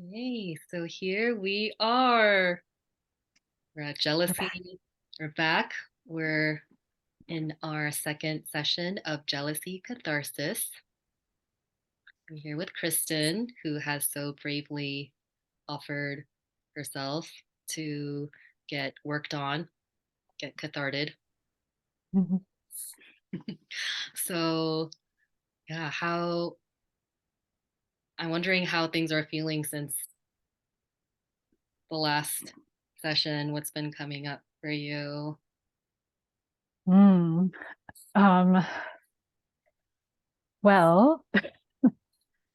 Yay, so here we are. We're at We're back. Jealousy. We're back. We're in our second session of Jealousy Catharsis. I'm here with Kristen, who has so bravely offered herself to get worked on, get catharted. Mhm. So, yeah, I'm wondering how things are feeling since the last session. What's been coming up for you? Mm. Um, well,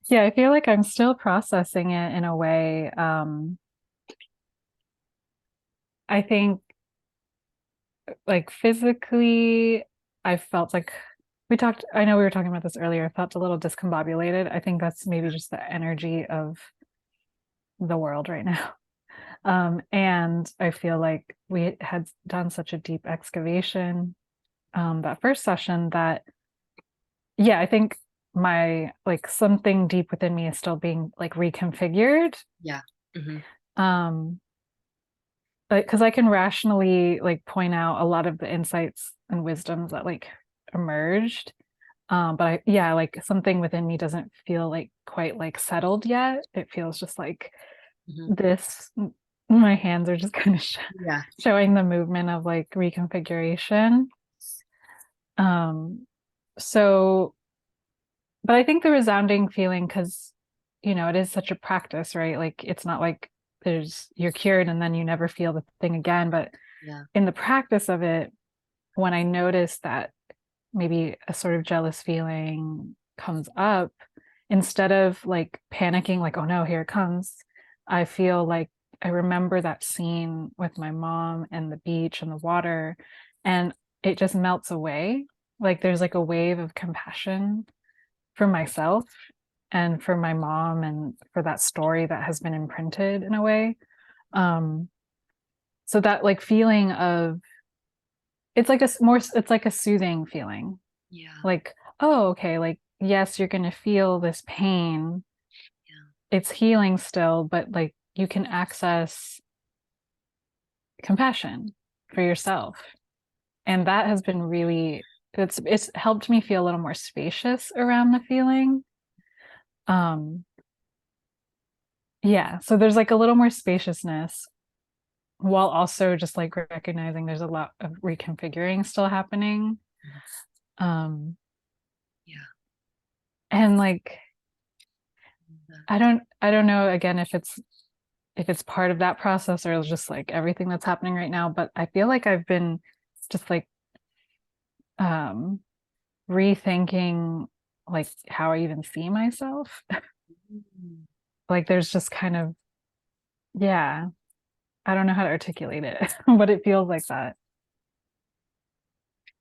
yeah, I feel like I'm still processing it in a way. I think like physically, I felt like I know we were talking about this earlier, I felt a little discombobulated. I think that's maybe just the energy of the world right now. And I feel like we had done such a deep excavation, that first session that yeah, I think my like something deep within me is still being like reconfigured. Yeah. Hmm. Um, but because I can rationally like point out a lot of the insights and wisdoms that like emerged. But yeah, like something within me doesn't feel like quite like settled yet. It feels just like Hmm. this, my hands are just kind of Yeah. showing the movement of like reconfiguration. Um, so but I think the resounding feeling, because it is such a practice, right? Like it's not like you're cured and then you never feel the thing again. But Yeah. in the practice of it, when I notice that maybe a sort of jealous feeling comes up, instead of like panicking, like, oh no, here it comes, I feel like I remember that scene with my mom and the beach and the water, and it just melts away. Like there's like a wave of compassion for myself and for my mom and for that story that has been imprinted in a way. Um, so that like feeling of it's like a soothing feeling. Yeah. Like, oh, okay, like yes, you're gonna feel this pain. Yeah. It's healing still, but like you can access compassion for yourself. And that has been really it's helped me feel a little more spacious around the feeling. Um, yeah, so there's like a little more spaciousness while also just like recognizing there's a lot of reconfiguring still happening. Mhm. Um, Yeah. and like Mhm. I don't know again if it's part of that process or just like everything that's happening right now, but I feel like I've been just like um rethinking like how I even see myself. Mm. Like there's just kind of yeah, I don't know how to articulate it, but it feels like that.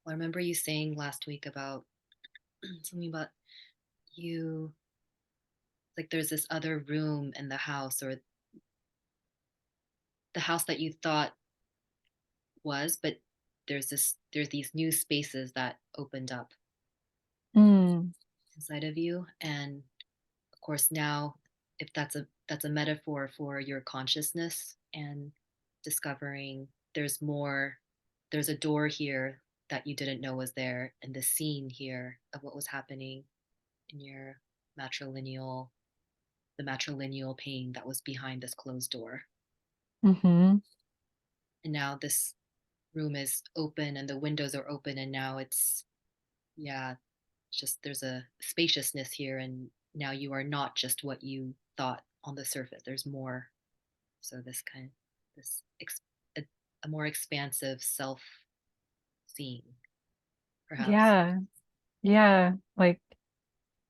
Well, I remember you saying last week about something about you, like there's this other room in the house or the house that you thought was, but there's these new spaces that opened up Mm, inside of you. And of course now if that's a metaphor for your consciousness and discovering there's more, there's a door here that you didn't know was there, and the scene here of what was happening in your matrilineal the matrilineal pain that was behind this closed door. mm-hmm. And now this room is open and the windows are open, and now it's, yeah, just there's a spaciousness here, and now you are not just what you thought on the surface. There's more. So this a, a more expansive self seeing, perhaps. Yeah, yeah, like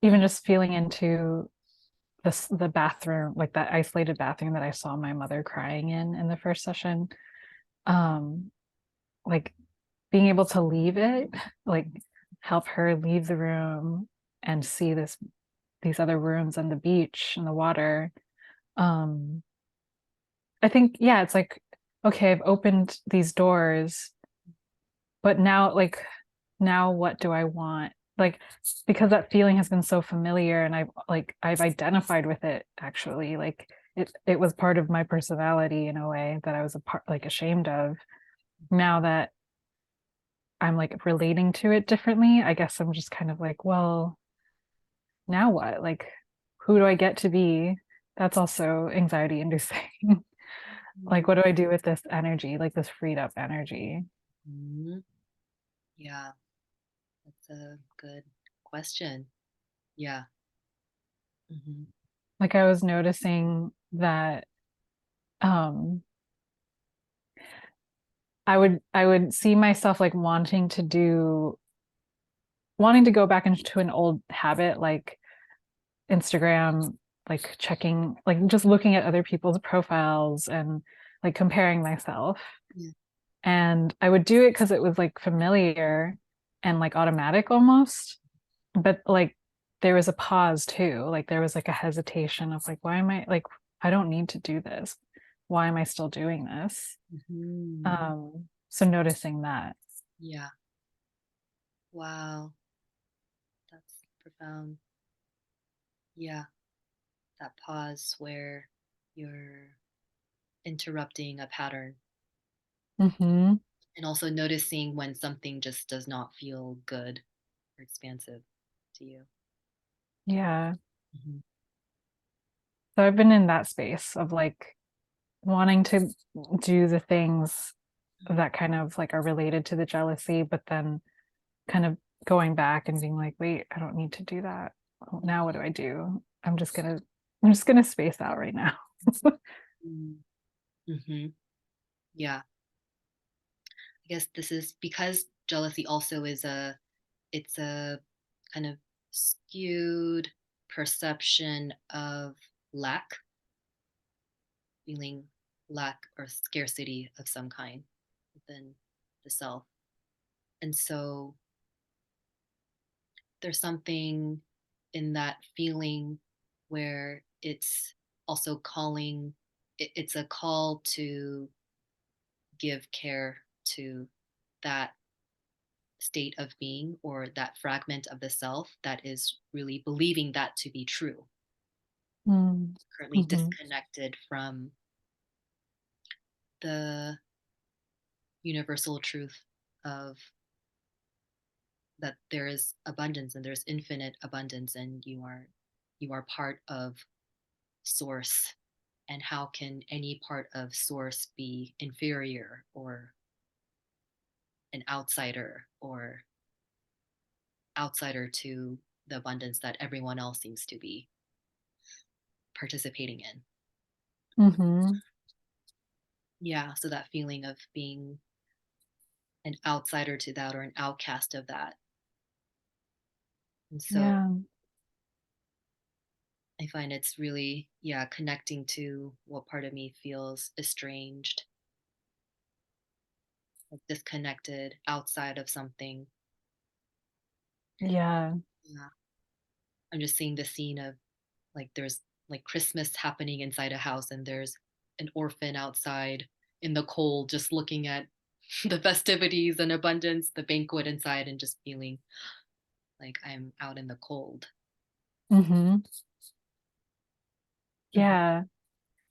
even just feeling into the bathroom, like that isolated bathroom that I saw my mother crying in the first session. Um, like being able to leave it, like help her leave the room and see these other rooms and the beach and the water. Um, I think yeah, it's like okay, I've opened these doors, but now now what do I want? Like because that feeling has been so familiar and I've identified with it actually. Like it was part of my personality in a way that I was a part like ashamed of. Now that I'm like relating to it differently, I guess I'm just kind of like, well, now what? Like, who do I get to be? That's also anxiety inducing. Like, what do I do with this energy, like this freed up energy? Mm-hmm. Yeah, that's a good question. Yeah. Mm-hmm. Like, I was noticing that um I would see myself like wanting to go back into an old habit like Instagram, like checking, like just looking at other people's profiles and like comparing myself. Yeah. And I would do it because it was like familiar and like automatic almost. But like there was a pause too. Like there was like a hesitation of like, why am I like, I don't need to do this. Why am I still doing this? Mm-hmm. So noticing that. Yeah. Wow. That's profound. Yeah. That pause where you're interrupting a pattern Hmm. and also noticing when something just does not feel good or expansive to you. Yeah. Mm-hmm. So I've been in that space of like wanting to do the things that kind of like are related to the jealousy, but then kind of going back and being like, wait, I don't need to do that. Well, now what do I do? I'm just gonna space out right now. Mm-hmm. Yeah. I guess this is because jealousy also is it's a kind of skewed perception of lack, feeling lack or scarcity of some kind within the self. And so there's something in that feeling where it's also calling, it's a call to give care to that state of being or that fragment of the self that is really believing that to be true, currently Mm-hmm. disconnected from the universal truth of that there is abundance and there's infinite abundance and you are part of source, and how can any part of source be inferior or an outsider or outsider to the abundance that everyone else seems to be participating in. Mm-hmm. Yeah, so that feeling of being an outsider to that or an outcast of that. And so Yeah. I find it's really, yeah, connecting to what part of me feels estranged, like disconnected, outside of something. Yeah. Yeah. I'm just seeing the scene of like there's like Christmas happening inside a house and there's an orphan outside in the cold just looking at the festivities and abundance, the banquet inside, and just feeling like I'm out in the cold. Mm-hmm. Mhm. Yeah.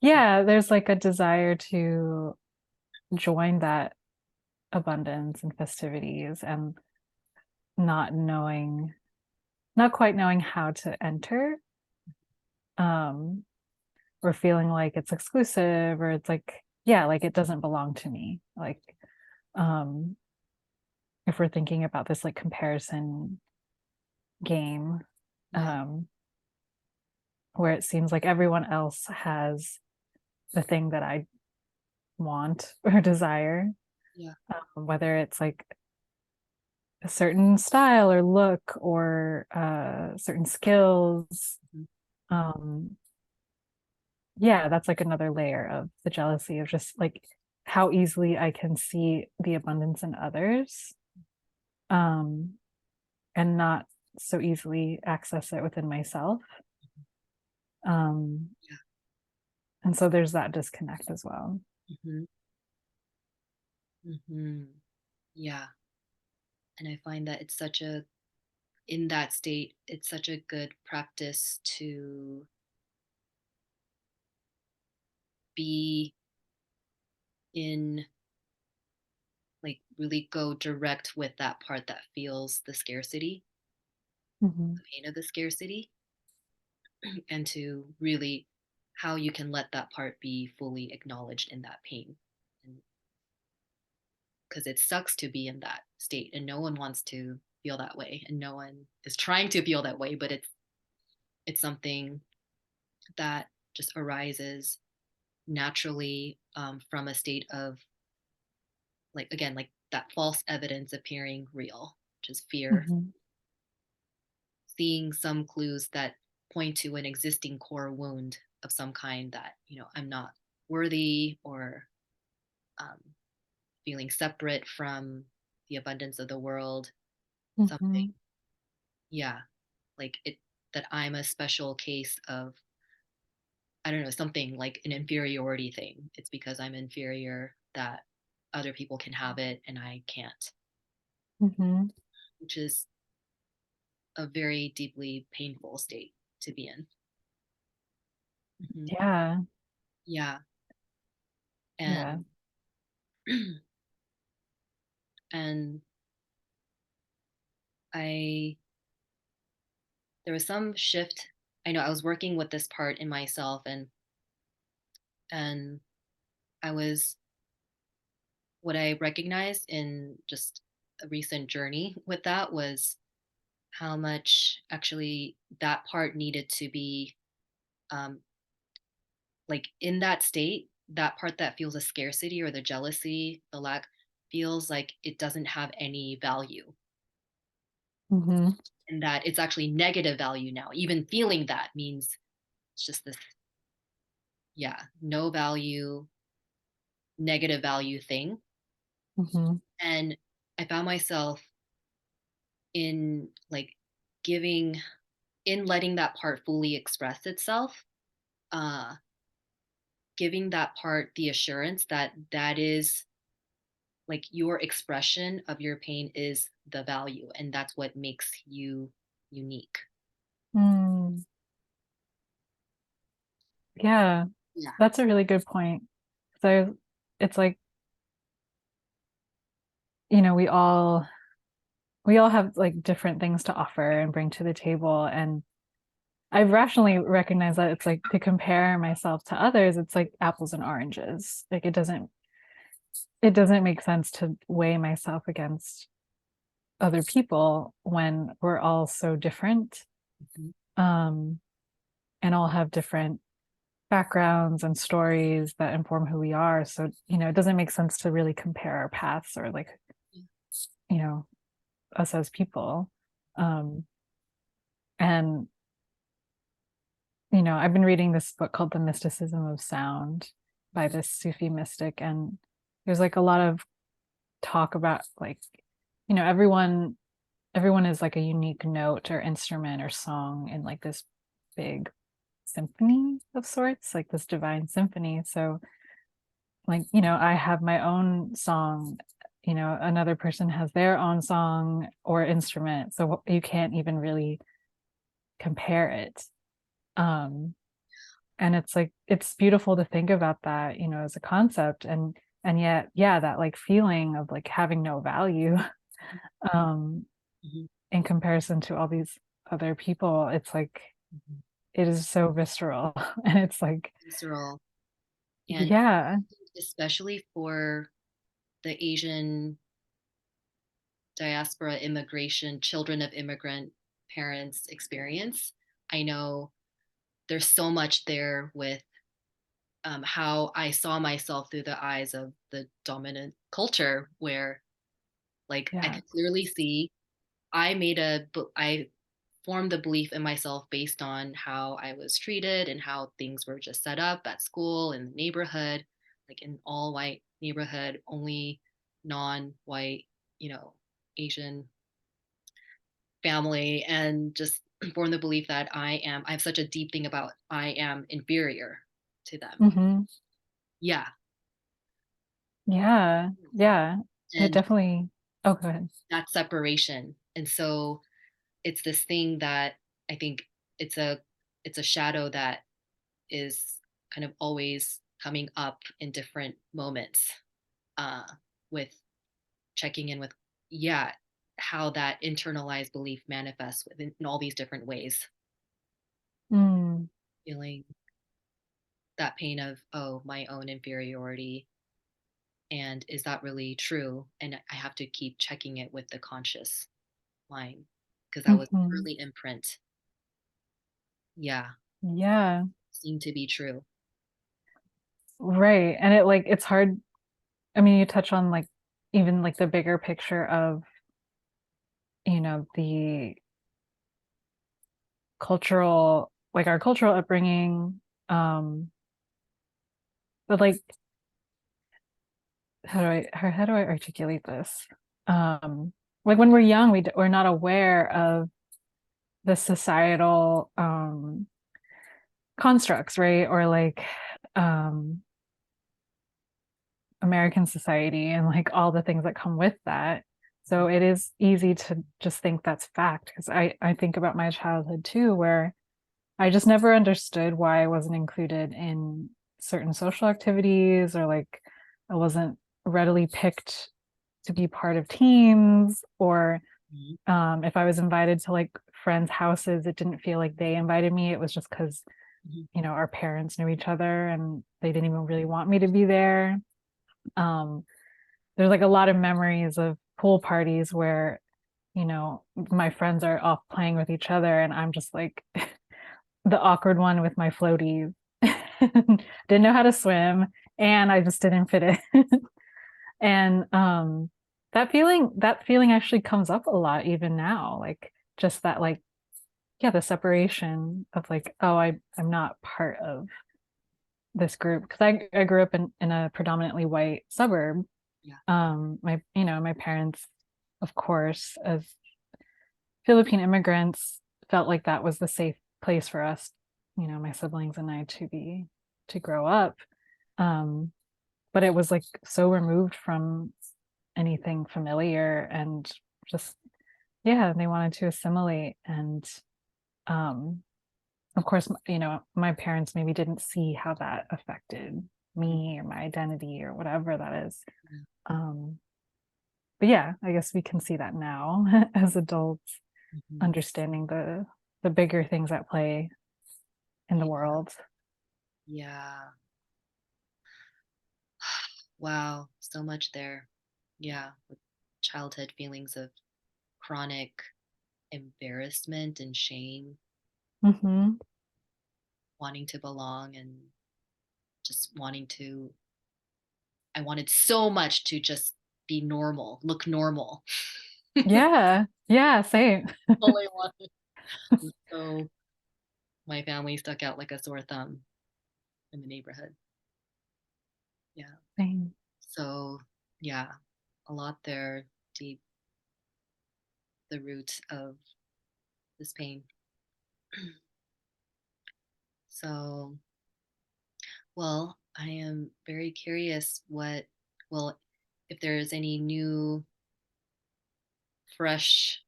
Yeah. There's like a desire to join that abundance and festivities and not knowing, not quite knowing how to enter. Um, or feeling like it's exclusive or it's like, yeah, like it doesn't belong to me. Like, um, if we're thinking about this like comparison game, Yeah, um, where it seems like everyone else has the thing that I want or desire, yeah, whether it's like a certain style or look or certain skills. mhm, Um, yeah, that's like another layer of the jealousy of just like how easily I can see the abundance in others, um, and not so easily access it within myself. Um, yeah. and so there's that disconnect as well. Hmm. Hmm. Yeah. And I find that it's such a, in that state, it's such a good practice to be in, like, really go direct with that part that feels the scarcity, Mm-hmm. the pain of the scarcity, and to really how you can let that part be fully acknowledged in that pain. Because it sucks to be in that state, and no one wants to feel that way, and no one is trying to feel that way, but it's something that just arises naturally, from a state of, like, again, like that false evidence appearing real, which is fear, Mm-hmm. seeing some clues that point to an existing core wound of some kind, that, I'm not worthy, or um, feeling separate from the abundance of the world, something, Mm-hmm. yeah, like it, that I'm a special case of, I don't know, something like an inferiority thing. It's because I'm inferior that other people can have it and I can't, Mm-hmm. which is a very deeply painful state to be in. Hmm. Yeah. Yeah. Yeah. And and I there was some shift. I know I was working with this part in myself, and I was what I recognized in just a recent journey with that was how much actually that part needed to be, um, like, in that state, that part that feels a scarcity or the jealousy, the lack, feels like it doesn't have any value, Mm-hmm. and that it's actually negative value now. Even feeling that means it's just this, yeah, no value, negative value thing. Mm-hmm. And I found myself in, like, giving, in letting that part fully express itself, uh giving that part the assurance that that is, like, your expression of your pain is the value, and that's what makes you unique. Mm. Yeah. Yeah. That's a really good point. So it's like, we all have like different things to offer and bring to the table. And I've rationally recognized that it's like to compare myself to others, it's like apples and oranges. Like it doesn't make sense to weigh myself against other people when we're all so different, Mhm. um, and all have different backgrounds and stories that inform who we are. So, it doesn't make sense to really compare our paths or like, you know, us as people. Um, and I've been reading this book called The Mysticism of Sound by this Sufi mystic, and there's like a lot of talk about like, everyone is like a unique note or instrument or song in like this big symphony of sorts, like this divine symphony. So like, I have my own song, another person has their own song or instrument. So you can't even really compare it. Um, and it's like it's beautiful to think about that, as a concept, and yet, yeah, that like feeling of like having no value, um, Mhm. in comparison to all these other people. It's like Mhm. it is so visceral, and it's like, Visceral. And yeah, especially for the Asian diaspora immigration, children of immigrant parents experience, I know there's so much there with, how I saw myself through the eyes of the dominant culture, where, like, I yeah, could clearly see I formed the belief in myself based on how I was treated and how things were just set up at school, in the neighborhood, like an all white neighborhood, only non-white, Asian family, and just formed the belief that I have such a deep thing about I am inferior to them. hmm, Yeah. yeah, yeah. It And definitely. Oh, go ahead. that separation. And so it's this thing that I think it's a it's a shadow that is kind of always coming up in different moments, uh, with checking in with, yeah, how that internalized belief manifests in all these different ways. Mm. Feeling that pain of, oh, my own inferiority. And is that really true? And I have to keep checking it with the conscious mind because that was Hmm. early imprint. Yeah, Yeah, seemed to be true. right. And it like it's hard. I mean, you touch on like even like the bigger picture of, the cultural, like our cultural upbringing. But like how do I articulate this? Like when we're young, we're not aware of the societal constructs, right? Or like um American society and like all the things that come with that. So it is easy to just think that's fact, because I think about my childhood too, where I just never understood why I wasn't included in certain social activities, or like I wasn't readily picked to be part of teams, or Mhm, if I was invited to like friends' houses, it didn't feel like they invited me. It was just because, mhm, our parents knew each other and they didn't even really want me to be there. Um, there's like a lot of memories of pool parties where, my friends are off playing with each other and I'm just like the awkward one with my floaties. Didn't know how to swim and I just didn't fit in. And that feeling actually comes up a lot even now, like just that, like, yeah, the separation of like, oh, I'm not part of this group, because I grew up in a predominantly white suburb. yeah. My parents, of course, as Philippine immigrants, felt like that was the safe place for us, my siblings and I, to grow up. Um, but it was like so removed from anything familiar, and just, yeah, they wanted to assimilate. And um of course, my parents maybe didn't see how that affected Mhm, me or my identity or whatever that is. yeah, um but yeah, I guess we can see that now as adults, mhm, understanding the bigger things at play in the yeah, world. yeah. Wow, so much there. Yeah, with childhood feelings of chronic embarrassment and shame, Hmm. wanting to belong and just wanting to, I wanted so much to just be normal, look normal. Yeah, yeah, same. All I wanted. So my family stuck out like a sore thumb in the neighborhood. Yeah. Same. So yeah, a lot there, deep, the root of this pain. So, well, I am very curious well, if there's any new, fresh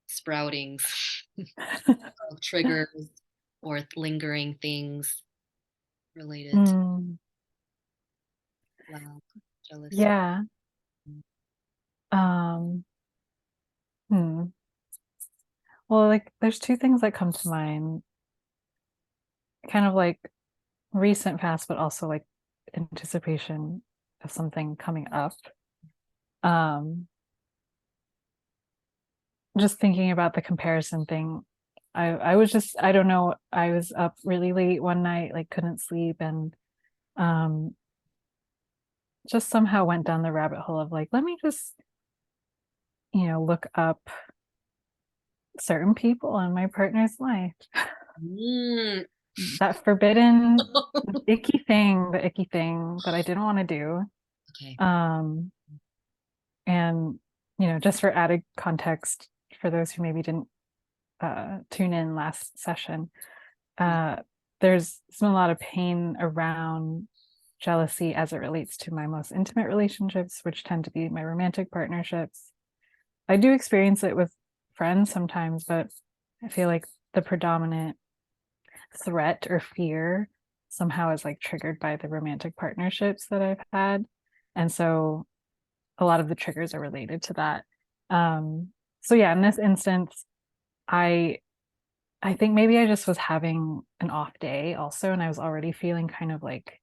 sproutings of triggers or lingering things related to Mm, love, jealousy. yeah. um hmm. Well, like there's two things that come to mind, kind of like recent past, but also like anticipation of something coming up. Um, just thinking about the comparison thing. I was just, I don't know, I was up really late one night, like couldn't sleep, and um just somehow went down the rabbit hole of like, let me just, look up certain people in my partner's life. Mm. That forbidden, the icky thing that I didn't want to do. Okay. Um, and just for added context, for those who maybe didn't tune in last session, Yeah. uh, there's been a lot of pain around jealousy as it relates to my most intimate relationships, which tend to be my romantic partnerships. I do experience it with friends sometimes, but I feel like the predominant threat or fear somehow is like triggered by the romantic partnerships that I've had. And so a lot of the triggers are related to that. So yeah, in this instance, I I think maybe I just was having an off day also, and I was already feeling kind of like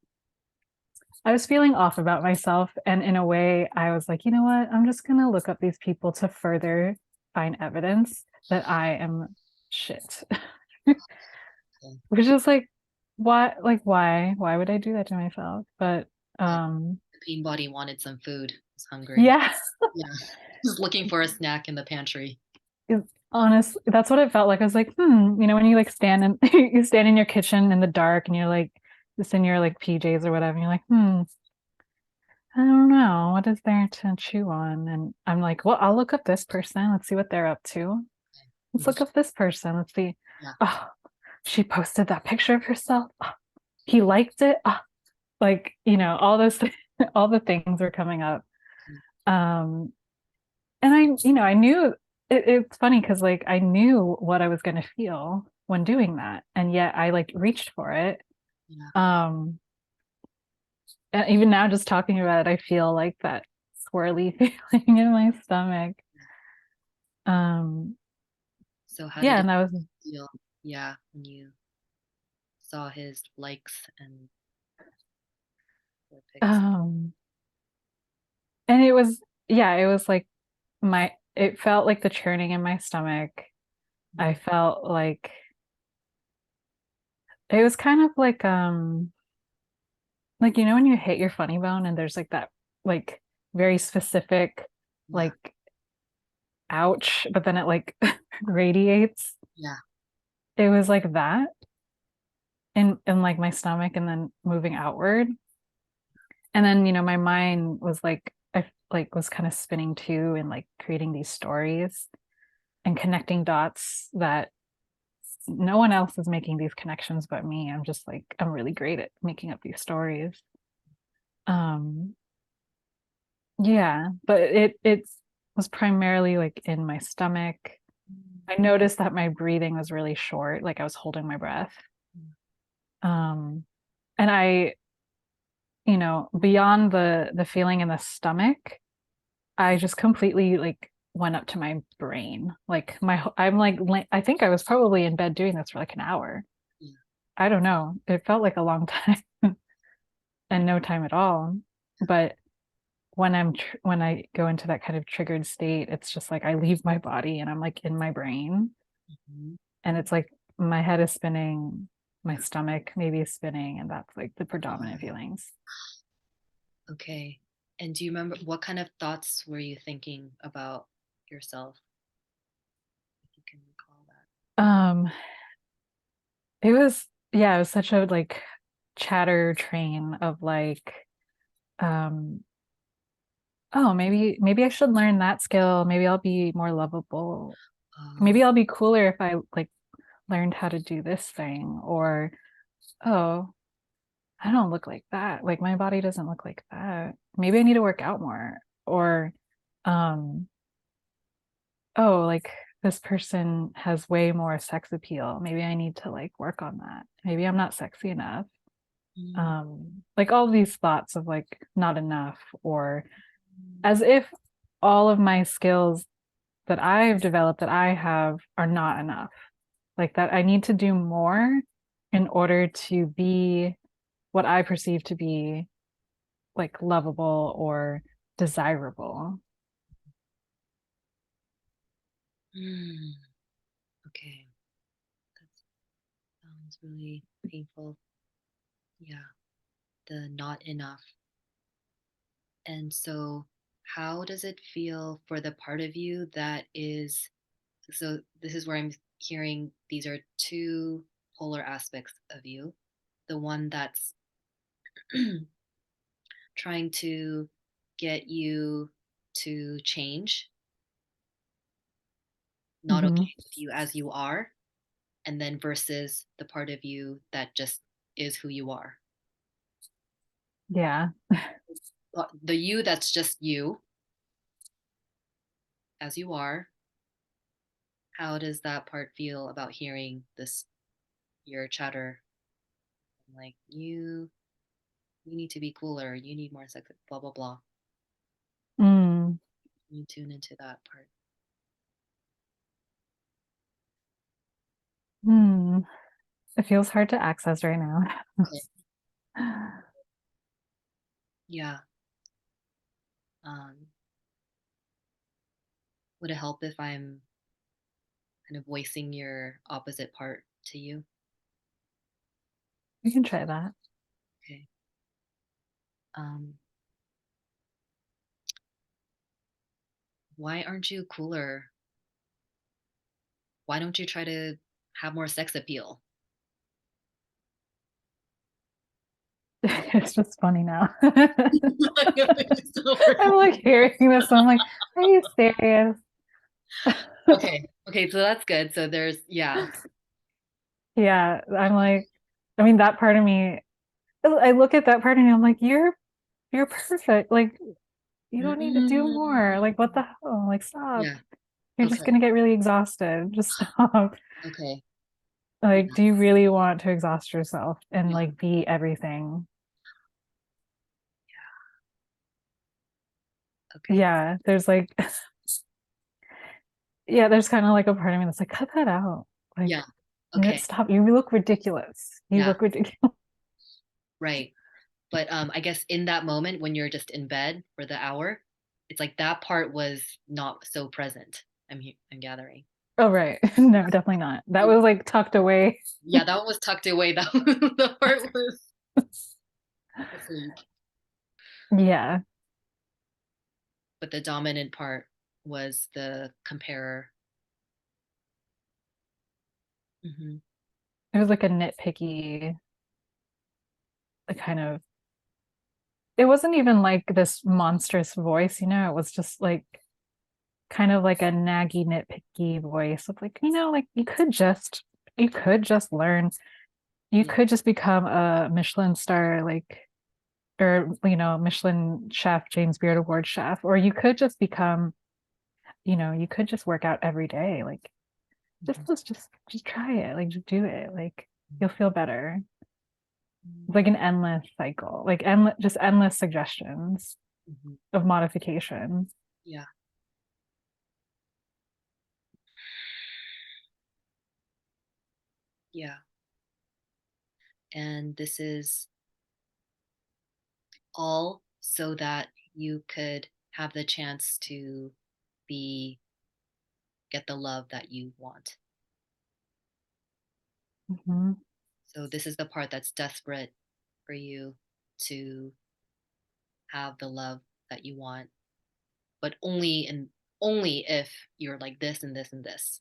I was feeling off about myself. And in a way, I was like, you know what? I'm just gonna look up these people to further find evidence that I am shit. Okay. Which is why would I do that to myself? But Like um the pain body wanted some food, was hungry. yeah, Yeah. Just looking for a snack in the pantry. honestly, that's what it felt like. I was like, when you like stand in you stand in your kitchen in the dark and you're like just in your like PJs or whatever, and you're like, I don't know, what is there to chew on? And I'm like, well, I'll look up this person. Let's see what they're up to. Let's Mhm. look up this person. Let's see. Yeah. Oh, she posted that picture of herself. Oh, he liked it. Oh, like, all those all the things were coming up. Mm. Um, and I knew it's funny because like I knew what I was going to feel when doing that, and yet I like reached for it. Yeah. um and even now just talking about it, I feel like that swirly feeling in my stomach. um So how yeah, did it and that was feel? Yeah, when you saw his likes and the pics. um and it was, yeah, it was like it felt like the churning in my stomach. I felt like it was kind of like when you hit your funny bone and there's like that like very specific Yeah. like ouch, but then it like radiates. Yeah. It was like that in like my stomach and then moving outward. And then, my mind was like I like was kind of spinning too and like creating these stories and connecting dots that no one else is making these connections but me. I'm just like I'm really great at making up these stories. Um yeah, but it was primarily like in my stomach. I noticed that my breathing was really short, like I was holding my breath. Um and I, beyond the feeling in the stomach, I just completely like went up to my brain. Like I'm like I think I was probably in bed doing this for like an hour. Yeah. I don't know. It felt like a long time and no time at all. But when I go into that kind of triggered state, it's just like I leave my body and I'm like in my brain, Mhm. and it's like my head is spinning, my Yeah. stomach maybe is spinning, and that's like the Oh, predominant feelings. okay. And do you remember what kind of thoughts were you thinking about yourself, if you can recall that? Um, it was yeah, it was such a like chatter train of like, um, oh, maybe I should learn that skill. Maybe I'll be more lovable. Oh, Maybe I'll be cooler if I like learned how to do this thing. Or, oh, I don't look like that. Like my body doesn't look like that. Maybe I need to work out more. Or, um, oh, like this person has way more sex appeal. Maybe I need to like work on that. Maybe I'm not sexy enough. mm, Like all these thoughts of like not enough, or as if all of my skills that I've developed that I have are not enough. Like that I need to do more in order to be what I perceive to be like lovable or desirable. mm, okay. That sounds really painful. Yeah, the not enough. And so, how does it feel for the part of you that is? So, this is where I'm hearing these are two polar aspects of you. The one that's trying to get you to change, not Mm-hmm. okay with you as you are, and then versus the part of you that just is who you are. Yeah. The you that's just you as you are. How does that part feel about hearing this, your chatter? Like you need to be cooler. You need more sex. Blah blah blah. Mm. You tune into that part. Mm. It feels hard to access right now. Okay. Yeah. Um, would it help if I'm kind of voicing your opposite part to you? We can try that. Okay. Um, why aren't you cooler? Why don't you try to have more sex appeal? It's just funny now. So I'm like hearing this. I'm like, are you serious? okay. Okay, so that's good. So there's yeah. Yeah, I'm like, I mean, that part of me, I look at that part of me, I'm like, you're perfect. Like, you don't need to do more. Like, what Mm, the hell? Like, stop. yeah. You're just Okay. gonna get really exhausted. Just stop. Okay. Like, Yeah. do you really want to exhaust yourself and Yeah. like be everything? Okay. Yeah, there's like, yeah, there's kind of like a part of me that's like, cut that out. Yeah. Like, Okay. stop. You look ridiculous. You Yeah. look ridiculous. Right. But I guess in that moment when you're just in bed for the hour, it's like that part was not so present. I'm gathering. Oh, right. No, definitely not. That was like tucked away. Yeah, that one was tucked away. That was, the part was asleep. Yeah. But the dominant part was the comparer. Hmm. It was like a nitpicky, a kind of, it wasn't even like this monstrous voice, it was just like kind of like a naggy, nitpicky voice of like, like you could just learn, you Yeah. could just become a Michelin star, like, or, Michelin chef, James Beard Award chef, or you could just become, you could just work out every day. Like, Mhm. just try it, like, just do it. Like, you'll feel better. It's Mhm. like an endless cycle, like endless suggestions Mhm. of modification. Yeah. Yeah. And this is all so that you could have the chance to be get the love that you want. Mhm. So this is the part that's desperate for you to have the love that you want, but only if you're like this and this and this.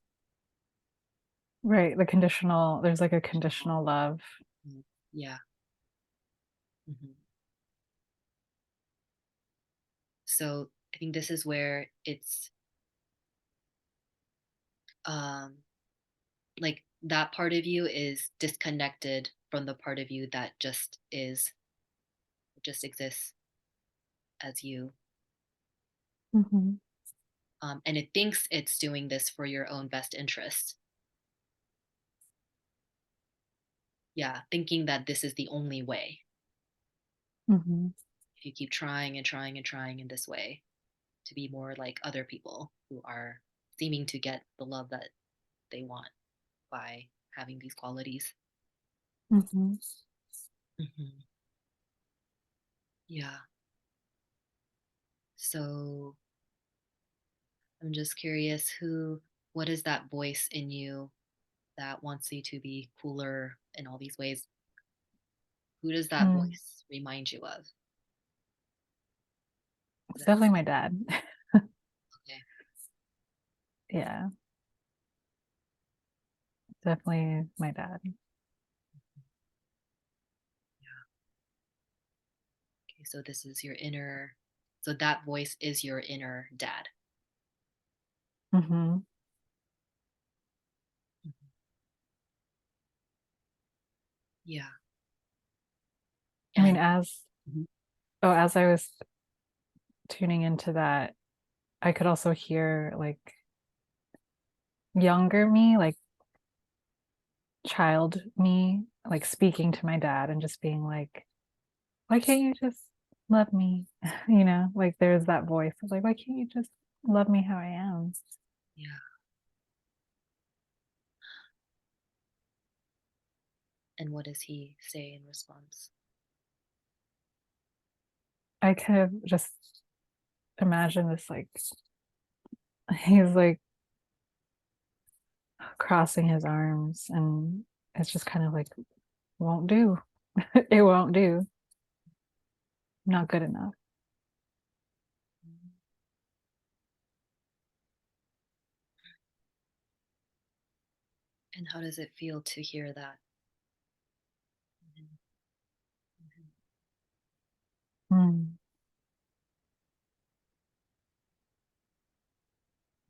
Right, there's like a conditional love. Mhm. Yeah. Hmm. So I think this is where it's um like that part of you is disconnected from the part of you that just exists as you, Mhm. and it thinks it's doing this for your own best interest. Yeah, thinking that this is the only way. Mhm. If you keep trying and trying and trying in this way to be more like other people who are seeming to get the love that they want by having these qualities. Mhm. Hmm. Yeah. So I'm just curious, what is that voice in you that wants you to be cooler in all these ways? Who does that Mm. voice remind you of? It's definitely my dad. Okay. Yeah, definitely my dad. Yeah. Okay. So this is your inner, so that voice is your inner dad. Hmm. Mhm. Yeah. I mean, And mhm. as I was tuning into that, I could also hear like younger me, like child me, like speaking to my dad and just being like, why can't you just love me? You know, like there's that voice of like, why can't you just love me how I am? Yeah. And what does he say in response? I kind of just imagine this like, he's like crossing his arms and it's just kind of like, won't do. It won't do. Not good enough. And how does it feel to hear that? Mhm. Mm.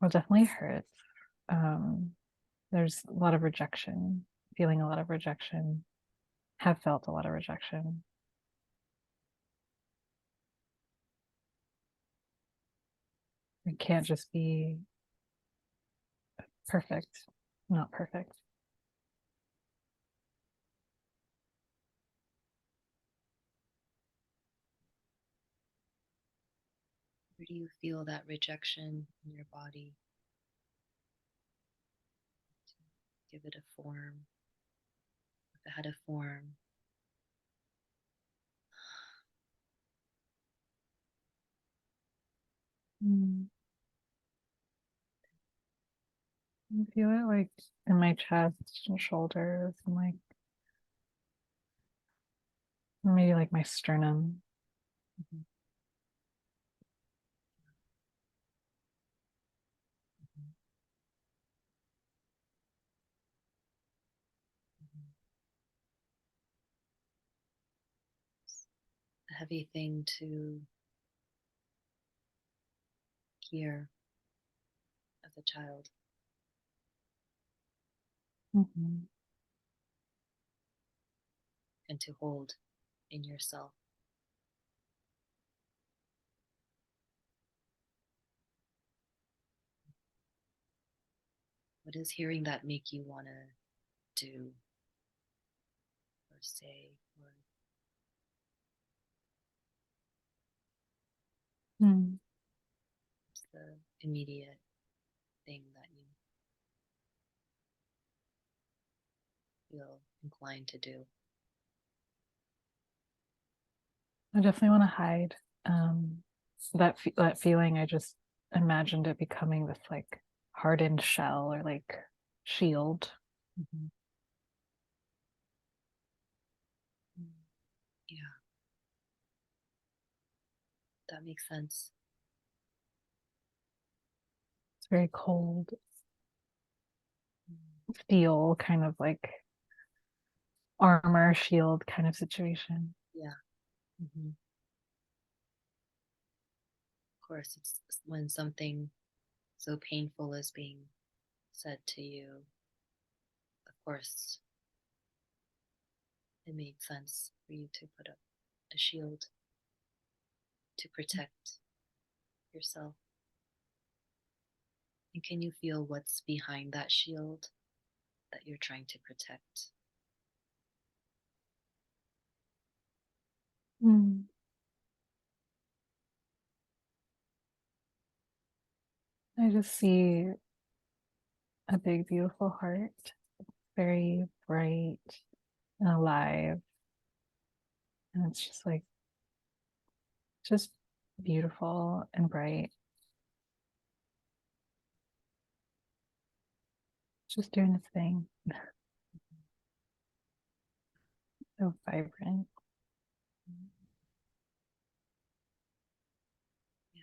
Well, definitely hurts. Um, there's a lot of rejection, feeling a lot of rejection, have felt a lot of rejection. It can't just be perfect, not perfect. Where do you feel that rejection in your body? Give it a form. If it had a form, Mm. I feel it like in my chest and shoulders and like maybe like my sternum. mhm, mhm, mhm. A heavy thing to hear as a child. Mm-hmm. And to hold in yourself. What does hearing that make you want to do or say? Or Mm. what's the immediate thing that you feel inclined to do? I definitely want to hide. That feeling. I just imagined it becoming this like hardened shell or like shield. Mm-hmm. Yeah, that makes sense. It's very cold, Mm. steel, kind of like armor shield kind of situation. Yeah. Mm-hmm. Of course, it's when something so painful is being said to you, of course, it made sense for you to put up a shield to protect yourself. And can you feel what's behind that shield that you're trying to protect? Mm. I just see a big, beautiful heart, very bright and alive. And it's just like, just beautiful and bright, just doing its thing. So vibrant. Yeah.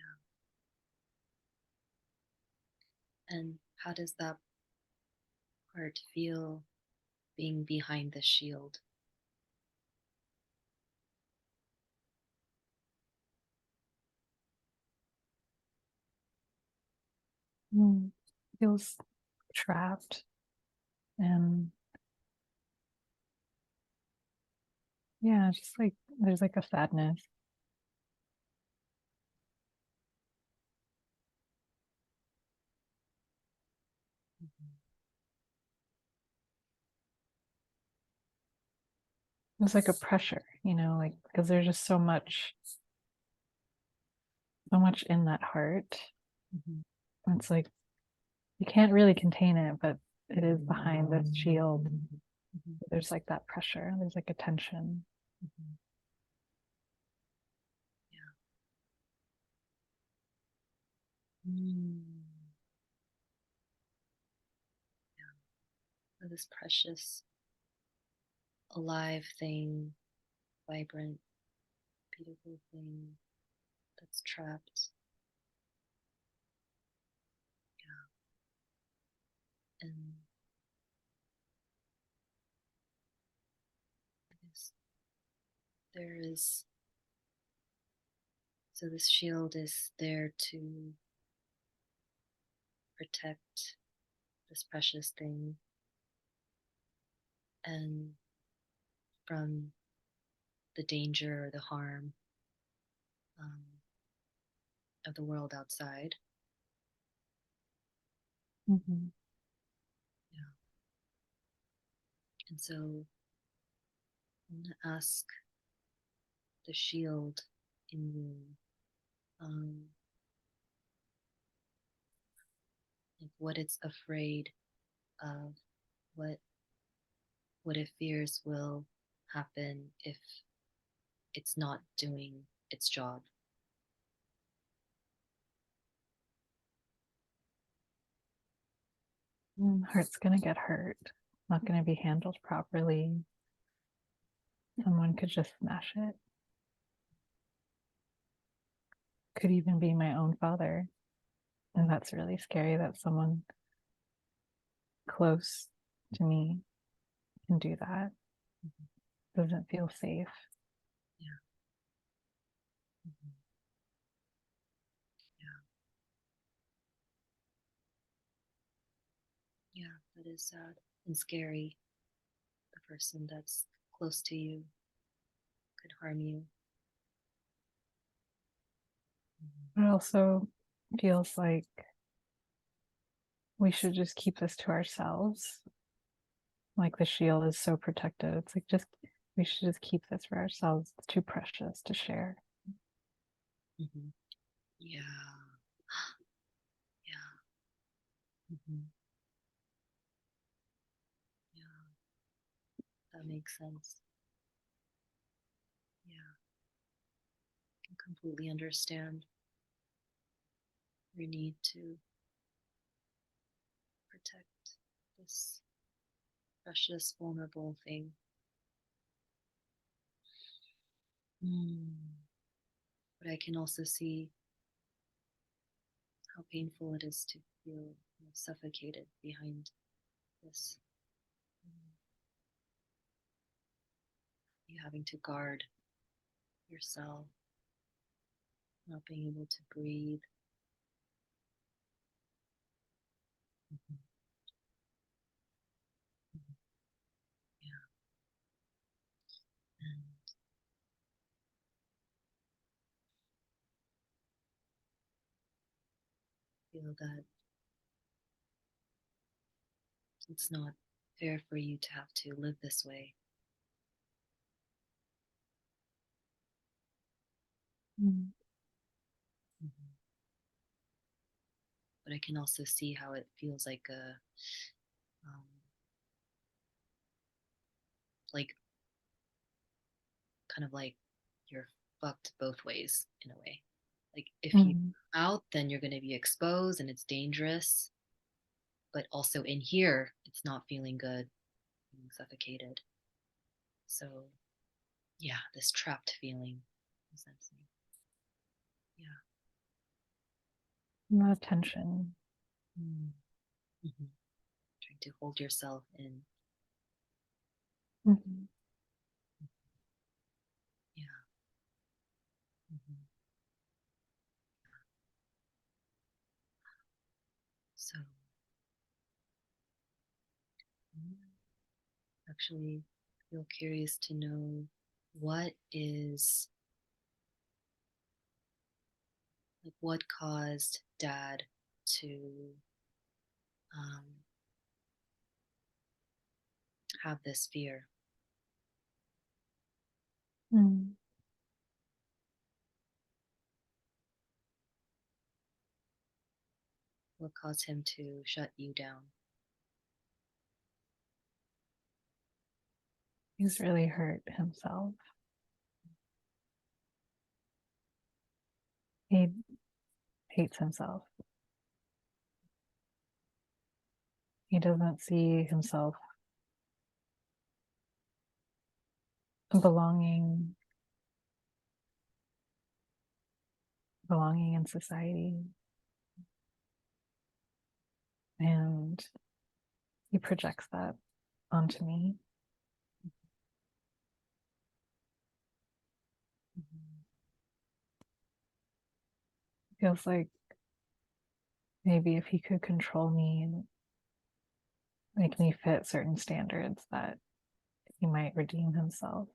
And how does that part feel being behind the shield? Mm. Feels trapped and yeah, just like there's like a sadness. Mhm. It's like a pressure, like because there's just so much in that heart. It's like you can't really contain it, but it is behind this shield. There's like that pressure. There's like a tension. So this precious, alive thing, vibrant, beautiful thing that's trapped. And there is, so this shield is there to protect this precious thing and from the danger or the harm um, of the world outside. Mm-hmm. Yeah. And so I'm going to ask the shield in you, like what it's afraid of, what it fears will happen if it's not doing its job. Heart's gonna get hurt, not gonna be handled properly. Someone could just smash it. Could even be my own father. And that's really scary that someone close to me can do that. Doesn't feel safe. Yeah. Yeah, that is sad and scary. The person that's close to you could harm you. It also feels like we should just keep this to ourselves. Like the shield is so protected. It's like we should just keep this for ourselves. It's too precious to share. Mm-hmm. Yeah. Yeah. Mm-hmm. Yeah. That makes sense. Yeah. I completely understand your need to protect this precious, vulnerable thing. But I can also see how painful it is to feel suffocated behind this. You having to guard yourself, not being able to breathe. Yeah. And feel that it's not fair for you to have to live this way. Mm. Mm-hmm. But I can also see how it feels like um, like kind of like you're fucked both ways in a way. Like if you Mm. out, then you're going to be exposed and it's dangerous. But also in here, it's not feeling good, being suffocated. So yeah, this trapped feeling. Essentially. Yeah. No tension. Mm-hmm. Trying to hold yourself in. Mm-hmm. Yeah. Mm-hmm. So actually feel curious to know what is like what caused dad to um, have this fear. What caused him to shut you down? He's really hurt himself. He hates himself. He doesn't see himself belonging in society. And he projects that onto me. Feels like maybe if he could control me and make me fit certain standards, that he might redeem himself.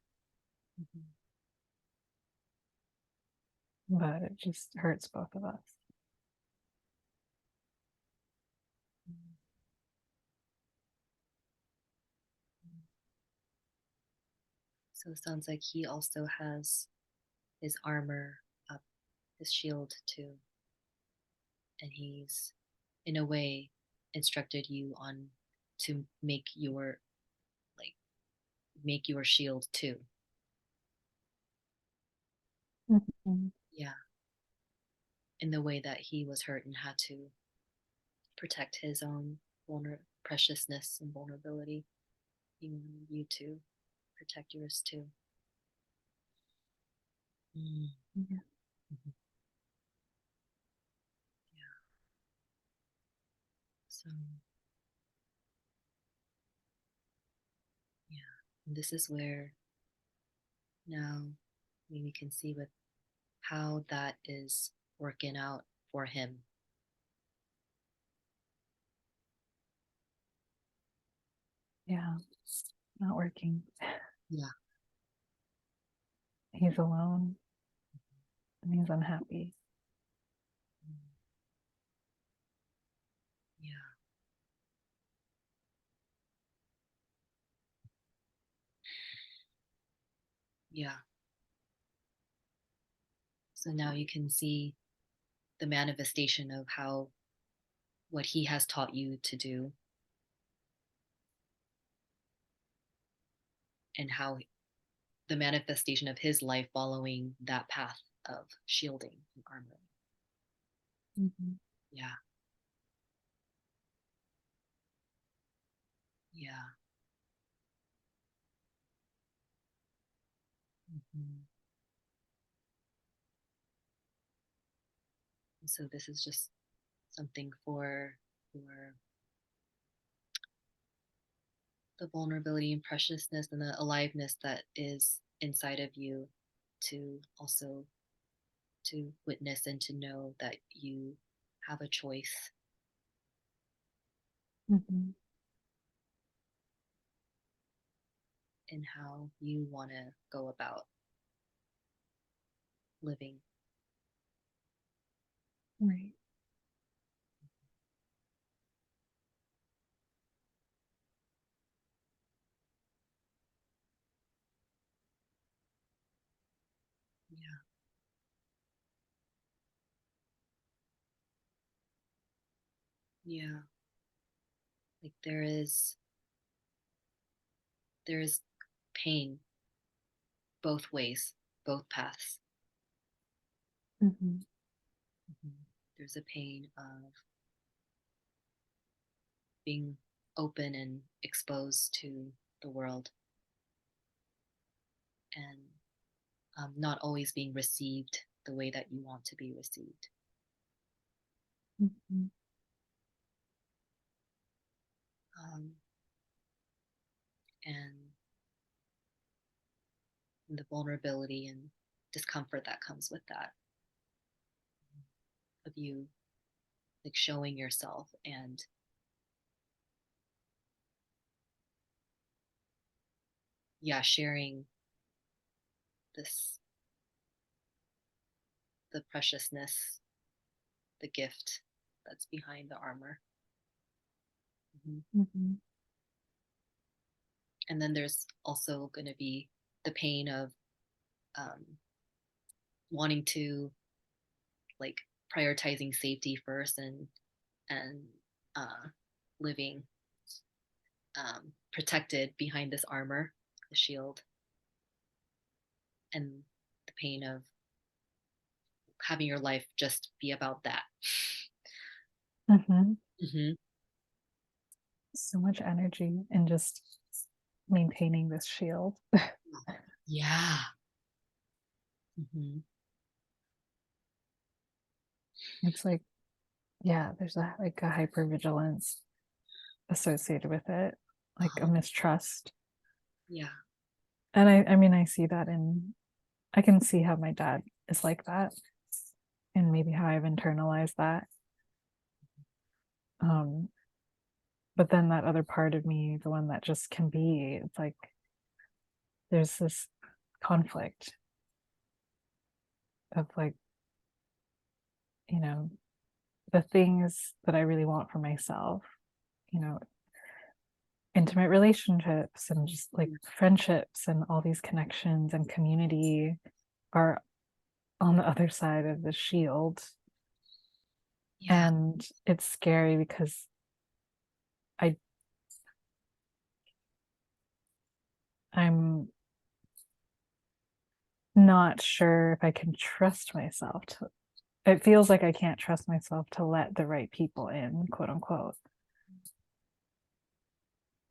But it just hurts both of us. So it sounds like he also has his armor up, his shield too. And he's, in a way, instructed you on to make your shield too. Mm-hmm. Yeah. In the way that he was hurt and had to protect his own preciousness and vulnerability. He wanted you to protect yours too. Mm. Yeah. Mm-hmm. Yeah. So, yeah. And this is where now we can see with how that is working out for him. Yeah. Not working. Yeah. He's alone and he's unhappy. Yeah. Yeah. So now you can see the manifestation of how what he has taught you to do and how the manifestation of his life following that path of shielding and armor. Mm-hmm. Yeah. Yeah. Mm-hmm. So this is just something for the vulnerability and preciousness and the aliveness that is inside of you to also to witness and to know that you have a choice Mm-hmm. in how you want to go about living. Right. Yeah. Yeah. Like there is pain both ways, both paths. Mm-hmm. Mhm. There's a pain of being open and exposed to the world and not always being received the way that you want to be received. Mm-hmm. Um, and the vulnerability and discomfort that comes with that, of you like showing yourself and yeah, sharing this, the preciousness, the gift that's behind the armor. Mhm. Mm-hmm. And then there's also going to be the pain of um, wanting to like prioritizing safety first and and living protected behind this armor, the shield, and the pain of having your life just be about that. Mm-hmm. Mm-hmm. So much energy in just maintaining this shield. Yeah. Mm-hmm. It's like, yeah, there's a like a hypervigilance associated with it, like a Uh-huh. mistrust. Yeah. And I mean, I see that I can see how my dad is like that and maybe how I've internalized that. Um, but then that other part of me, the one that just can be, it's like there's this conflict of like, you know, the things that I really want for myself, you know, intimate relationships and just like friendships and all these connections and community are on the other side of the shield. Yeah. And it's scary because I I'm not sure if I can trust myself to, it feels like I can't trust myself to let the right people in, quote unquote.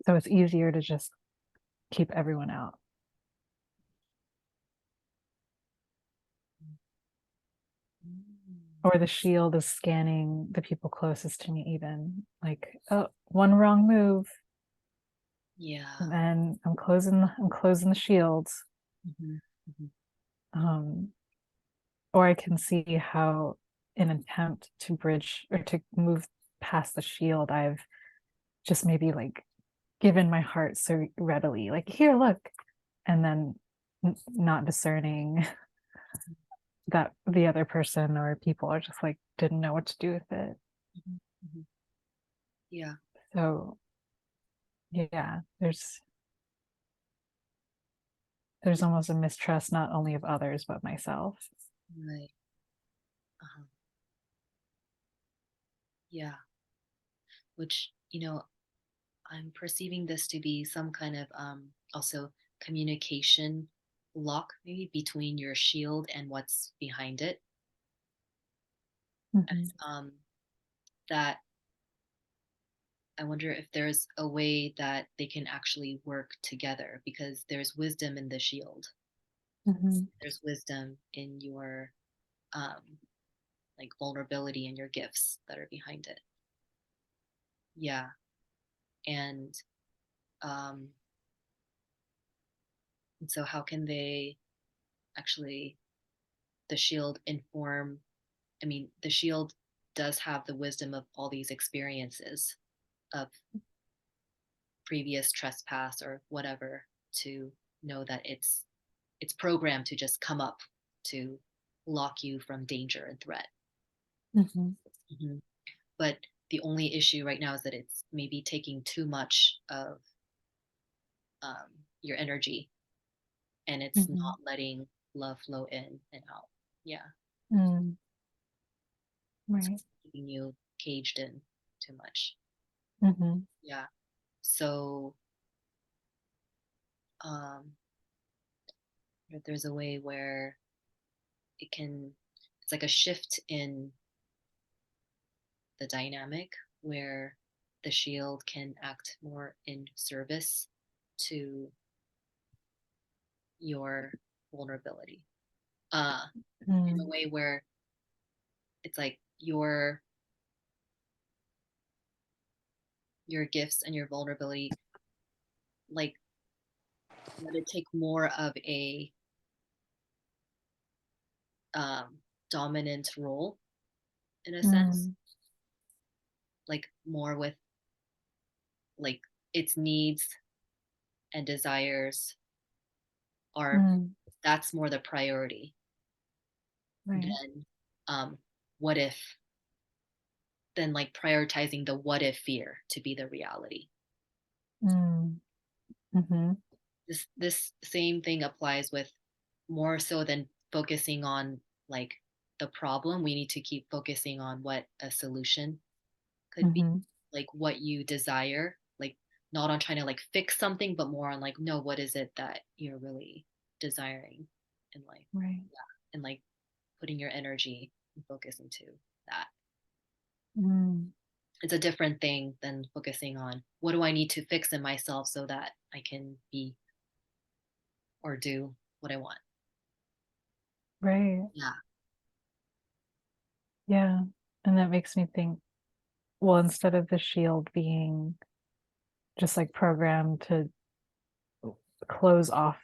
So it's easier to just keep everyone out. Or the shield is scanning the people closest to me, even like, oh, one wrong move, Yeah. and then I'm closing the shields. Mm-hmm. Mm-hmm. Um, or I can see how, in an attempt to bridge or to move past the shield, I've just maybe like given my heart so readily, like, here, look, and then not discerning that the other person or people are just like didn't know what to do with it. Mm-hmm. Mm-hmm. Yeah. So yeah, there's almost a mistrust not only of others but myself. Right. Uh-huh. Yeah. Which, I'm perceiving this to be some kind of also communication lock, maybe between your shield and what's behind it. Mm-hmm. That I wonder if there's a way that they can actually work together, because there's wisdom in the shield. Mm-hmm. There's wisdom in your um, like vulnerability and your gifts that are behind it. Yeah, and um, and so how can they actually the shield inform? I mean, the shield does have the wisdom of all these experiences of previous trespass or whatever, to know that it's programmed to just come up to lock you from danger and threat. Mm-hmm. Mm-hmm. But the only issue right now is that it's maybe taking too much of your energy, and it's Mm-hmm. not letting love flow in and out. Yeah, Mm. it's Right. keeping you caged in too much. Mm-hmm. Yeah. So um, if there's a way where it's like a shift in the dynamic where the shield can act more in service to your vulnerability. In a Mm. way where it's like your gifts and your vulnerability, like, let it take more of a dominant role, in a sense, Mm. like more with like its needs and desires are, Mm. that's more the priority Right. than um what if, than like prioritizing the what if fear to be the reality. Mm. Mm-hmm. This same thing applies with, more so than focusing on like the problem, we need to keep focusing on what a solution could be Mm-hmm. like what you desire, like not on trying to like fix something, but more on like, no, what is it that you're really desiring in life? Right. Yeah. And like putting your energy and focus into that. Mm. It's a different thing than focusing on what do I need to fix in myself so that I can be or do what I want. Right. Yeah. Yeah. And that makes me think, well, instead of the shield being just like programmed to close off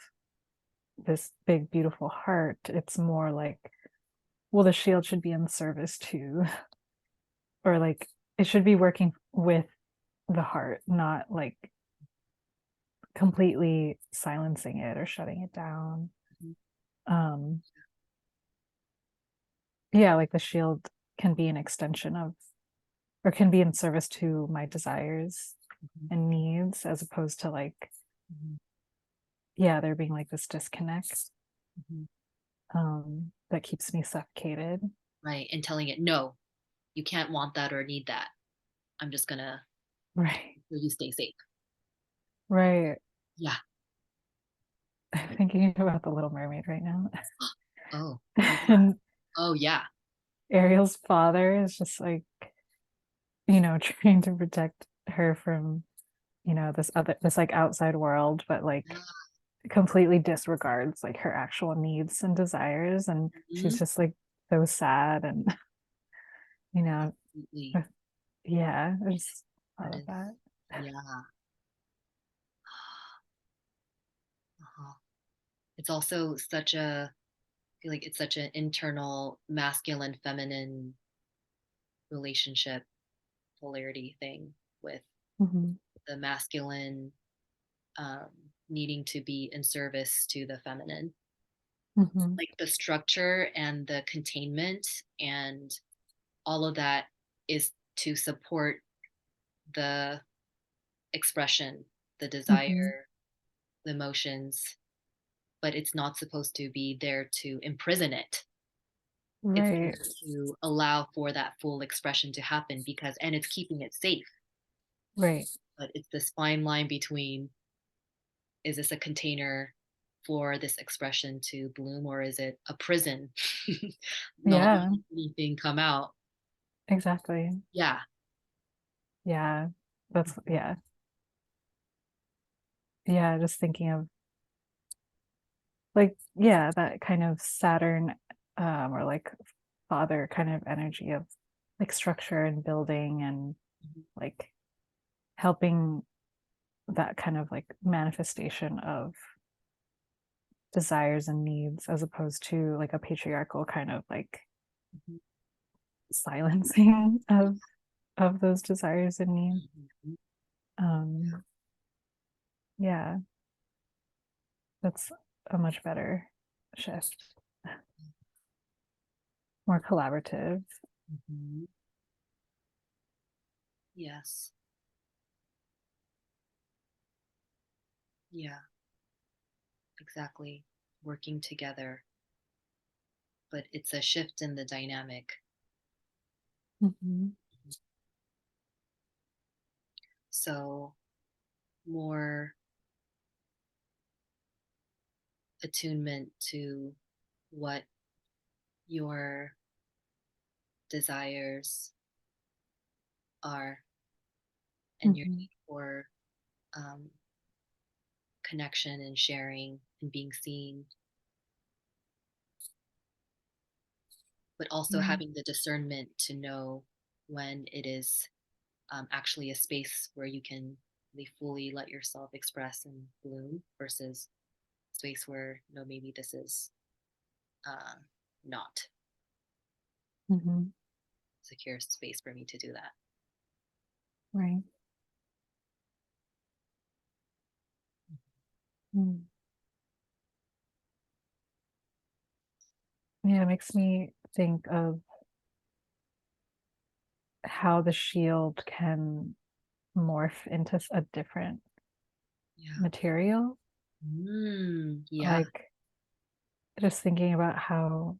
this big, beautiful heart, it's more like, well, the shield should be in service to, or like it should be working with the heart, not like completely silencing it or shutting it down. Mhm. Um, yeah, like the shield can be an extension of, or can be in service to my desires Mhm. and needs, as opposed to like, Mhm. yeah, there being like this disconnect Mhm. that keeps me suffocated. Right. And telling it, no, you can't want that or need that. I'm just gonna Right. so you stay safe. Right. Yeah. I'm thinking about the Little Mermaid right now. Oh, oh yeah. And Oh yeah. Ariel's father is just like, trying to protect her from, this like outside world, but like Yeah. completely disregards like her actual needs and desires. And she's Mhm. just like so sad. And, you know, Absolutely. yeah, I just That love is, that. yeah. Uh-huh. It's also such a, I feel like it's such an internal masculine feminine relationship polarity thing with Mm-hmm. the masculine um, needing to be in service to the feminine. Mm-hmm. Like the structure and the containment and all of that is to support the expression, the Mm-hmm. desire, the emotions, but it's not supposed to be there to imprison it. It's Right. there to allow for that full expression to happen because, and it's keeping it safe. Right. But it's this fine line between is this a container for this expression to bloom or is it a prison not Yeah, letting anything come out? exactly. Yeah. Yeah. Yeah. Yeah. Just thinking of like, yeah, that kind of Saturn, or like father kind of energy of like structure and building and Mhm. like helping that kind of like manifestation of desires and needs, as opposed to like a patriarchal kind of like Mhm. silencing of those desires and needs. Mhm. um yeah, that's a much better shift, more collaborative. Mhm. Yes. Yeah, exactly. Working together, but it's a shift in the dynamic. Mm-hmm. So more attunement to what your desires are and your Mm-hmm. need for um, connection and sharing and being seen, but also Yeah. having the discernment to know when it is actually a space where you can really fully let yourself express and bloom versus space where no, maybe this is uh, not Mm-hmm. secure space for me to do that. Right. Mm. Yeah, it makes me think of how the shield can morph into a different Yeah. material. Yeah. Like just thinking about how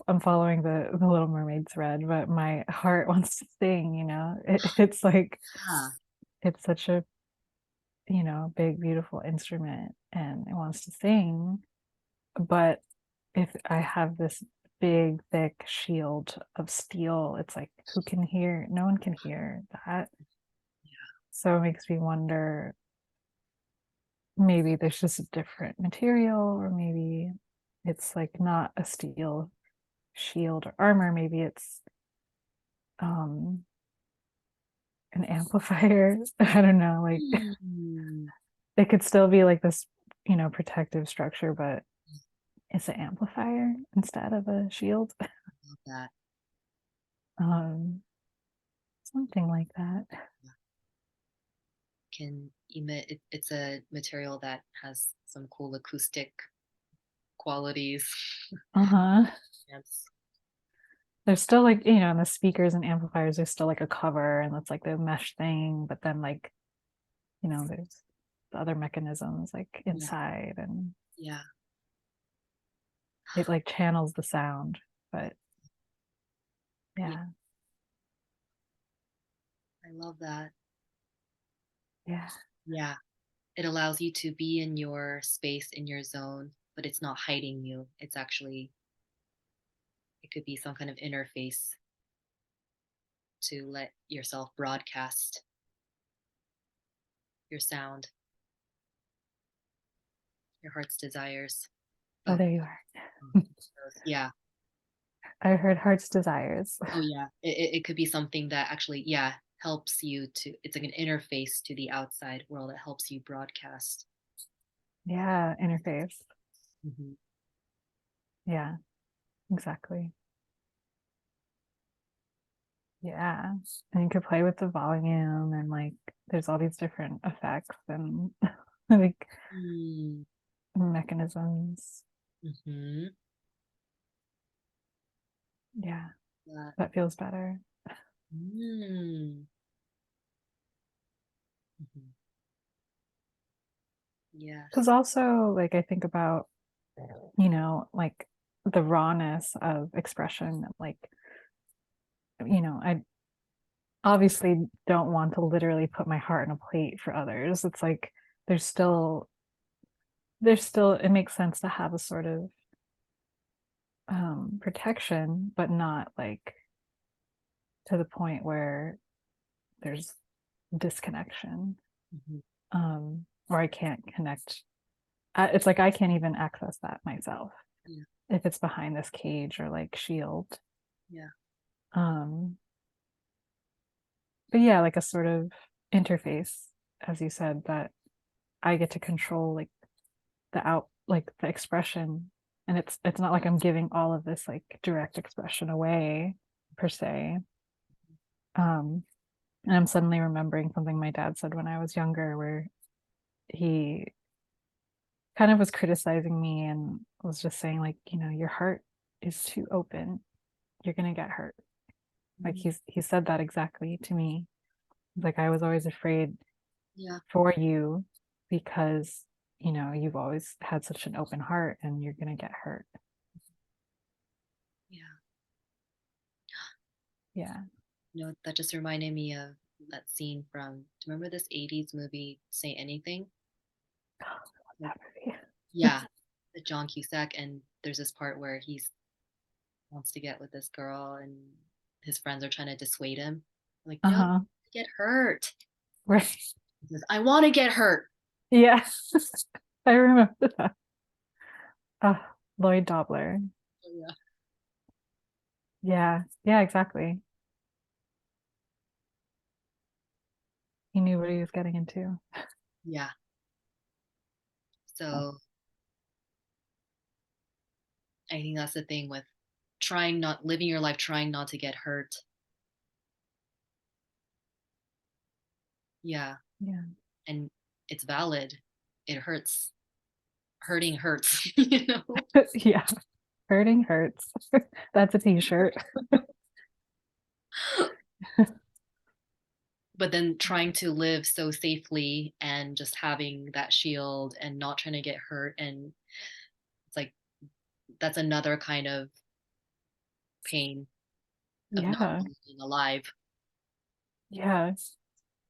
I'm following the Little Mermaid thread, but my heart wants to sing, it's like Yeah. it's such a big beautiful instrument and it wants to sing, but if I have this big thick shield of steel, it's like, who can hear? No one can hear that. So it makes me wonder, maybe there's just a different material, or maybe it's like not a steel shield or armor, maybe it's um an amplifier. I don't know, like Hmm. it could still be like this protective structure, but it's an amplifier instead of a shield. Love that. um Something like that. Can emit it's a material that has some cool acoustic qualities. Uh-huh. Yes. There's still like, in the speakers and amplifiers, there's still like a cover and that's like the mesh thing, but then like, there's the other mechanisms like Yeah. inside, and Yeah. it like channels the sound. But Yeah. yeah. I love that. Yeah. Yeah. It allows you to be in your space, in your zone, but it's not hiding you. It's actually, it could be some kind of interface to let yourself broadcast your sound, your heart's desires. Oh, Oh, there you are. yeah. I heard heart's desires. Oh, yeah. It could be something that actually, yeah, helps you to, it's like an interface to the outside world that helps you broadcast. Yeah, interface. Mhm. Yeah, exactly. Yeah. And you could play with the volume, and like there's all these different effects and like Mm. mechanisms. Mhm. Yeah, That. that feels better. Mm. Mhm. Because Yes. also, like, I think about, like the rawness of expression. Like, I obviously don't want to literally put my heart in a plate for others. It's like there's still, it makes sense to have a sort of protection, but not like to the point where there's disconnection, Mhm. or I can't connect. It's like I can't even access that myself Yeah. if it's behind this cage or like shield. Yeah. um but yeah, like a sort of interface, as you said, that I get to control, like the expression. And it's not like I'm giving all of this like direct expression away per se. um and I'm suddenly remembering something my dad said when I was younger, where he kind of was criticizing me and was just saying, like, your heart is too open, you're gonna get hurt. Like, Mm. he said that exactly to me. Like, I was always afraid Yeah. for you because you've always had such an open heart and you're gonna get hurt. Yeah. Yeah. That just reminded me of that scene from, do you remember this 80s movie, Say Anything? Like, That movie. yeah, the John Cusack, and there's this part where he wants to get with this girl and his friends are trying to dissuade him. Like, no, Uh-huh. get hurt. Right. He says, I want to get hurt. Yeah. I remember that. uh, Lloyd Dobler. Oh, yeah. Yeah, yeah, exactly. He knew what he was getting into. Yeah. Oh, So I think that's the thing with trying not living your life, trying not to get hurt. Yeah. yeah. And it's valid. It hurts. Hurting hurts, you know? Yeah. Hurting hurts. That's a t-shirt. But then trying to live so safely and just having that shield and not trying to get hurt. And it's like, that's another kind of pain of not Yeah. being alive. Yeah. It's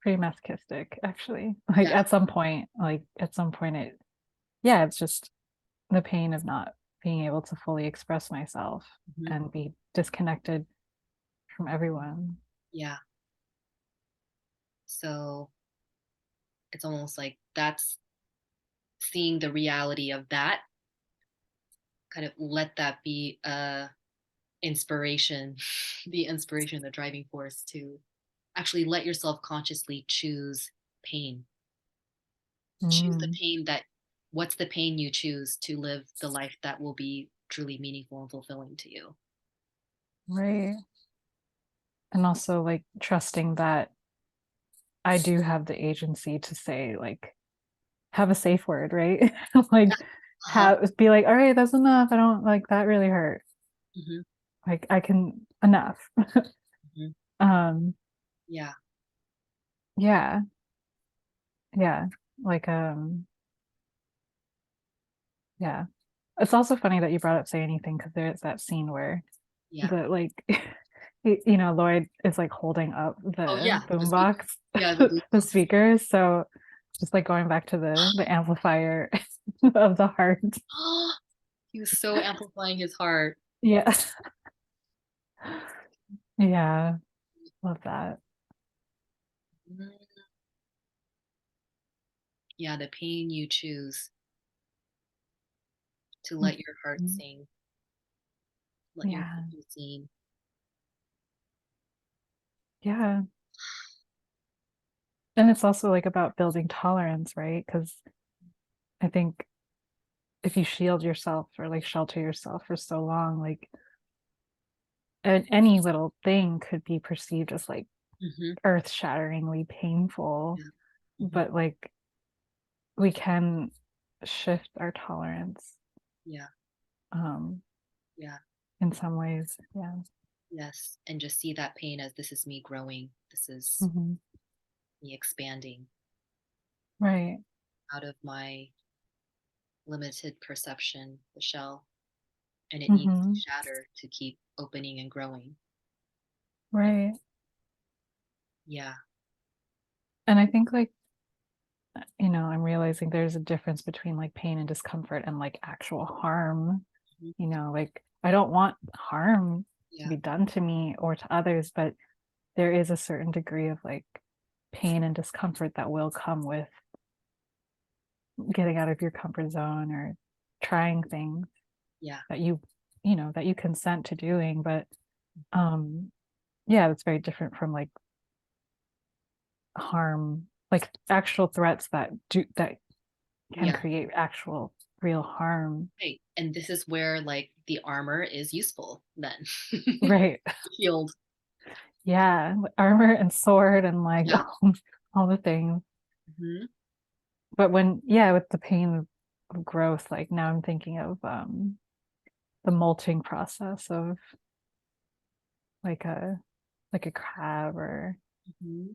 pretty masochistic, actually. Yeah. Like at some point it, yeah, it's just the pain of not being able to fully express myself Hmm. and be disconnected from everyone. Yeah. So it's almost like that's seeing the reality of that, kind of let that be a inspiration, the inspiration, the driving force to actually let yourself consciously choose pain. Choose the Mm, pain that, what's the pain you choose to live the life that will be truly meaningful and fulfilling to you. right. And also like trusting that I do have the agency to say, like, have a safe word, right? Like, Uh-huh. be like, all right, that's enough. I don't like that really hurt. Hmm. Like, I can enough. Hmm. um, Yeah. yeah, yeah. Like, yeah. It's also funny that you brought up Say Anything because there's that scene where Yeah. the like Lloyd is like holding up Oh the yeah, the speaker. boombox, Yeah, the blue the box. speakers. So just like going back to the amplifier of the heart. He was so amplifying his heart. Yeah. Yeah. Love that. Mhm. Yeah, the pain you choose to let your heart Mhm. sing, let your Yeah. heart be seen. Yeah. And it's also like about building tolerance, right? Because I think if you shield yourself or like shelter yourself for so long, like any little thing could be perceived as like Hmm. earth-shatteringly painful. Yeah. Hmm. But like we can shift our tolerance Yeah. um Yeah. in some ways. Yeah. Yes. And just see that pain as, this is me growing. This is Hmm. me expanding Right. out of my limited perception, the shell, and it needs to Hmm. shatter to keep opening and growing. And Right. yeah. And I think like I'm realizing there's a difference between like pain and discomfort and like actual harm. Mhm. Like I don't want harm to Yeah. be done to me or to others, but there is a certain degree of like pain and discomfort that will come with getting out of your comfort zone or trying things Yeah. that that you consent to doing. But yeah, that's very different from like harm, like actual threats that can Yeah. create actual real harm. Right. And this is where like the armor is useful then. Right. Healed. Yeah, armor and sword and like Yeah. all the things. Hmm. But when, yeah, with the pain of growth, like now I'm thinking of the molting process of like a crab or Hmm.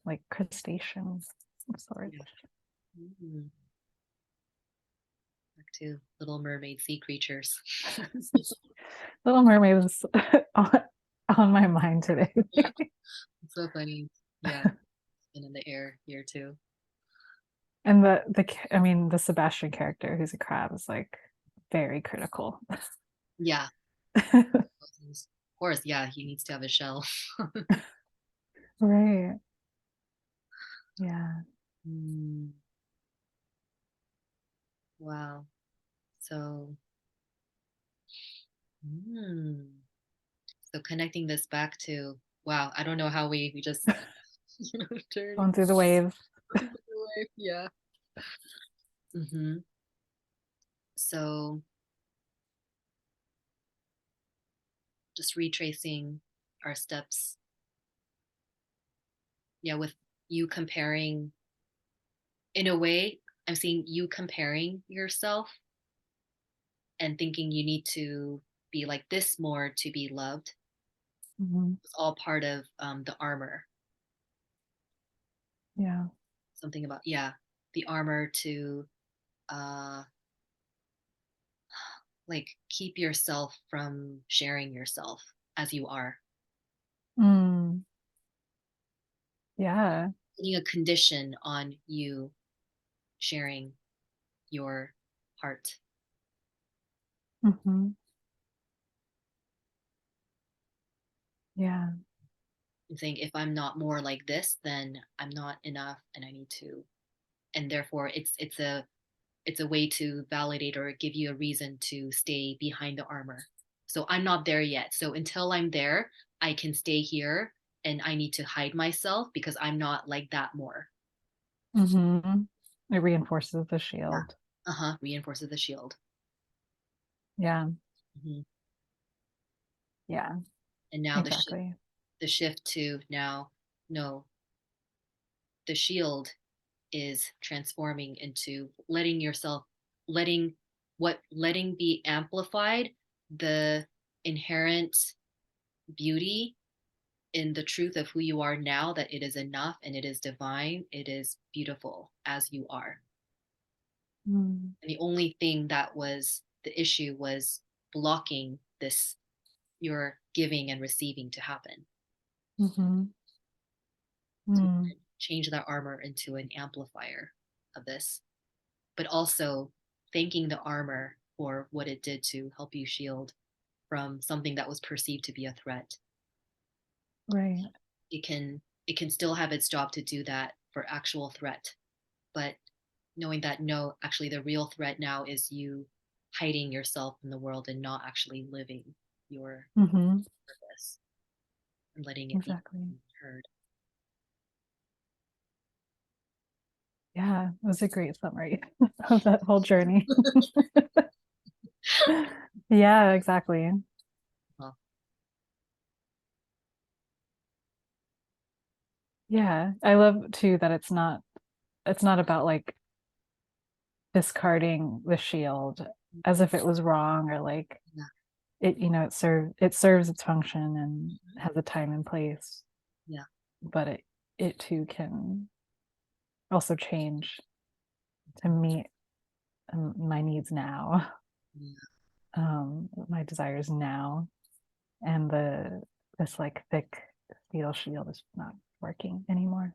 like crustaceans of sorts. Yeah. Mhm. Back to Little Mermaid sea creatures. Little Mermaid was on my mind today. Yeah, it's so funny. Yeah, it's been in the air here too. And I mean the Sebastian character who's a crab is like very critical. Yeah, of course. Yeah, he needs to have a shell. Right. Yeah. Mm, wow. So, mm, so connecting this back to, wow, I don't know how we just turned Going through the waves. away. Yeah. Hmm. So just retracing our steps. Yeah, with you comparing, in a way, I'm seeing you comparing yourself and thinking you need to be like this more to be loved. Mhm. It's all part of the armor. Yeah. Something about, yeah, the armor to uh, like keep yourself from sharing yourself as you are. Mm. Yeah. Putting a condition on you sharing your heart. Hmm. Yeah. And saying if I'm not more like this, then I'm not enough and I need to. And therefore it's a way to validate or give you a reason to stay behind the armor. So I'm not there yet. So until I'm there, I can stay here and I need to hide myself because I'm not like that more. Hmm. It reinforces the Yeah. shield. Uh-huh. Reinforces the shield. Yeah. Mhm. Yeah. And now Exactly. the shift to now, no, the shield is transforming into letting yourself, letting letting be amplified, the inherent beauty in the truth of who you are now, that it is enough and it is divine, it is beautiful as you are. Mm. And the only thing that was the issue was blocking this, your giving and receiving to happen. Hmm. So Mm. change that armor into an amplifier of this, but also thanking the armor for what it did to help you shield from something that was perceived to be a threat. Right. It can still have its job to do that for actual threat, but knowing that no, actually the real threat now is you hiding yourself in the world and not actually living your Hmm. purpose and letting it be Exactly. heard. Yeah. It was a great summary of that whole journey. Yeah, exactly. Well, Yeah. I love too that it's not about like discarding the shield as if it was wrong or like yeah, it, you know, it serves its function and has a time and place, yeah, but it too can also change to meet my needs now, yeah, my desires now, and this like thick steel shield is not working anymore.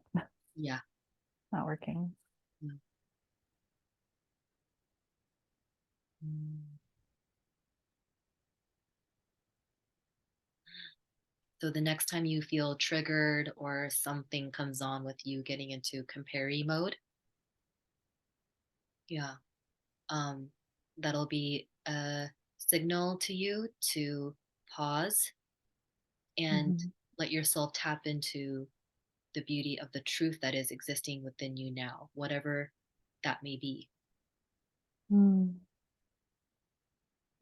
yeah. Not working. Yeah. Mm. So the next time you feel triggered or something comes on with you getting into compare mode, yeah, um, that'll be a signal to you to pause and Hmm. let yourself tap into the beauty of the truth that is existing within you now, whatever that may be. Mm.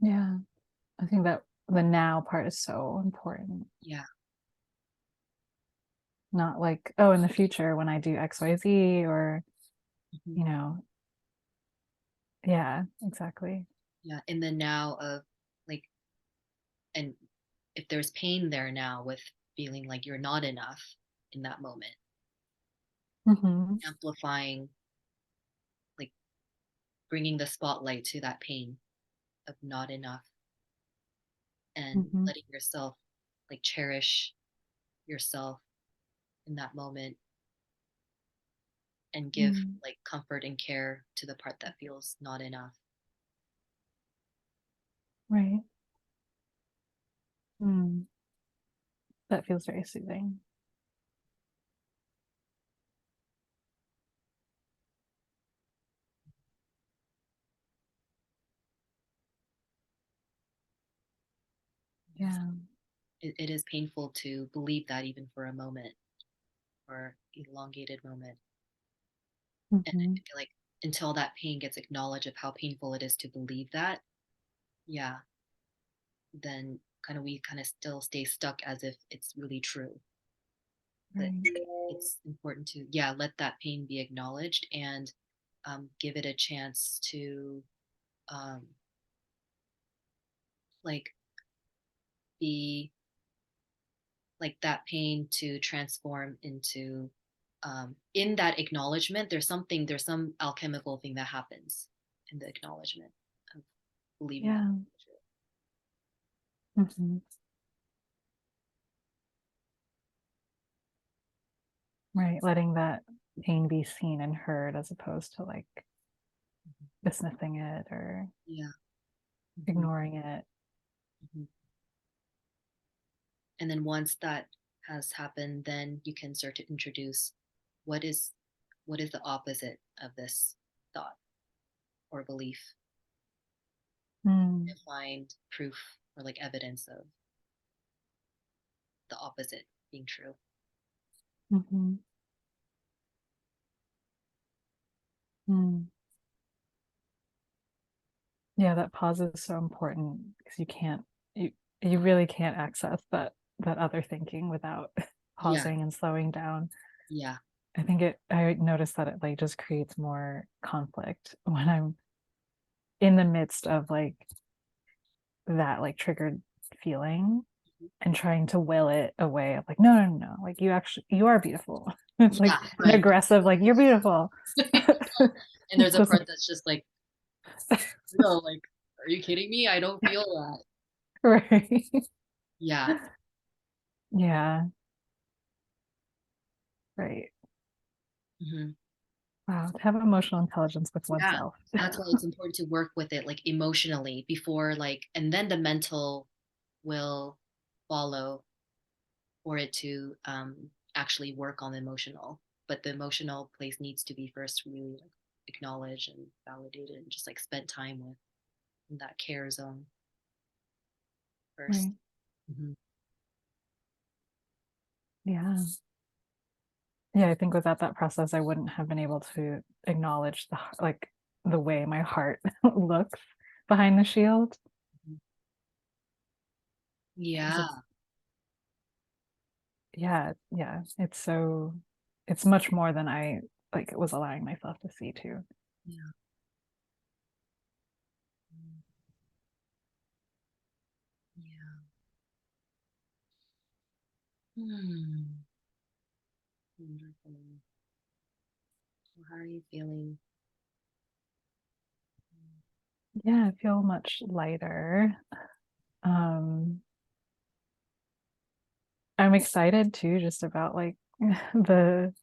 Yeah, I think that the now part is so important. Yeah. Not like, oh, in the future when I do XYZ or, Mhm. you know, yeah, exactly. Yeah. In the now of like, and if there's pain there now with feeling like you're not enough in that moment, Hmm. amplifying, like bringing the spotlight to that pain of not enough and Hmm. letting yourself like cherish yourself in that moment and give Mm. like comfort and care to the part that feels not enough. Right. Mm. That feels very soothing. Yeah. It is painful to believe that even for a moment or elongated moment. And I Hmm. feel like until that pain gets acknowledged of how painful it is to believe that, yeah, then kind of we kind of still stay stuck as if it's really true. But Right. it's important to, yeah, let that pain be acknowledged and give it a chance to um, like be like that pain to transform into in that acknowledgement there's some alchemical thing that happens in the acknowledgement of believing that Yeah. Mm-hmm. Right. Letting that pain be seen and heard as opposed to like dismissing it or Yeah. ignoring it. Mhm. And then once that has happened, then you can start to introduce what is what is the opposite of this thought or belief. Mm. And find proof or like evidence of the opposite being true. Mm-hmm. Mm. Yeah, that pause is so important because you really can't access that other thinking without Yeah. pausing and slowing down. Yeah. I noticed that it like just creates more conflict when I'm in the midst of like that like triggered feeling and trying to will it away of like no, like you are beautiful. It's Yeah. like an Right. aggressive like you're beautiful. And there's a Just part that's just like, no, like, are you kidding me? I don't feel that. right. Yeah. Yeah, right. Hmm. Wow, to have emotional intelligence with Yeah. oneself. That's why it's important to work with it like emotionally before like, and then the mental will follow for it to actually work on the emotional. But the emotional place needs to be first really like acknowledged and validated and just like spent time with in that care zone first. Right. Hmm. Yeah. Yeah, I think without that process, I wouldn't have been able to acknowledge like the way my heart looks behind the shield. Because Yeah. yeah, it's much more than I like was allowing myself to see too. Yeah. Yeah. Hmm. Wonderful. Well, how are you feeling? Yeah, I feel much lighter. Um, I'm excited too, just about like the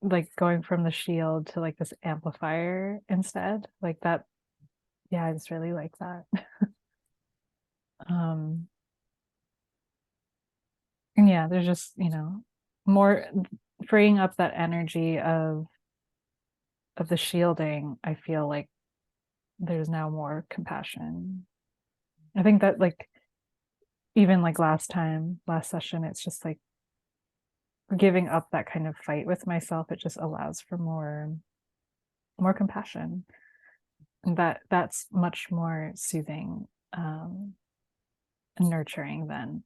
like going from the shield to like this amplifier instead. Like that, yeah, I just really like that. Um, and yeah, there's just, more freeing up that energy of the shielding. I feel like there's now more compassion. I think that like even like last session, it's just like giving up that kind of fight with myself. It just allows for more compassion. And that's much more soothing, and nurturing than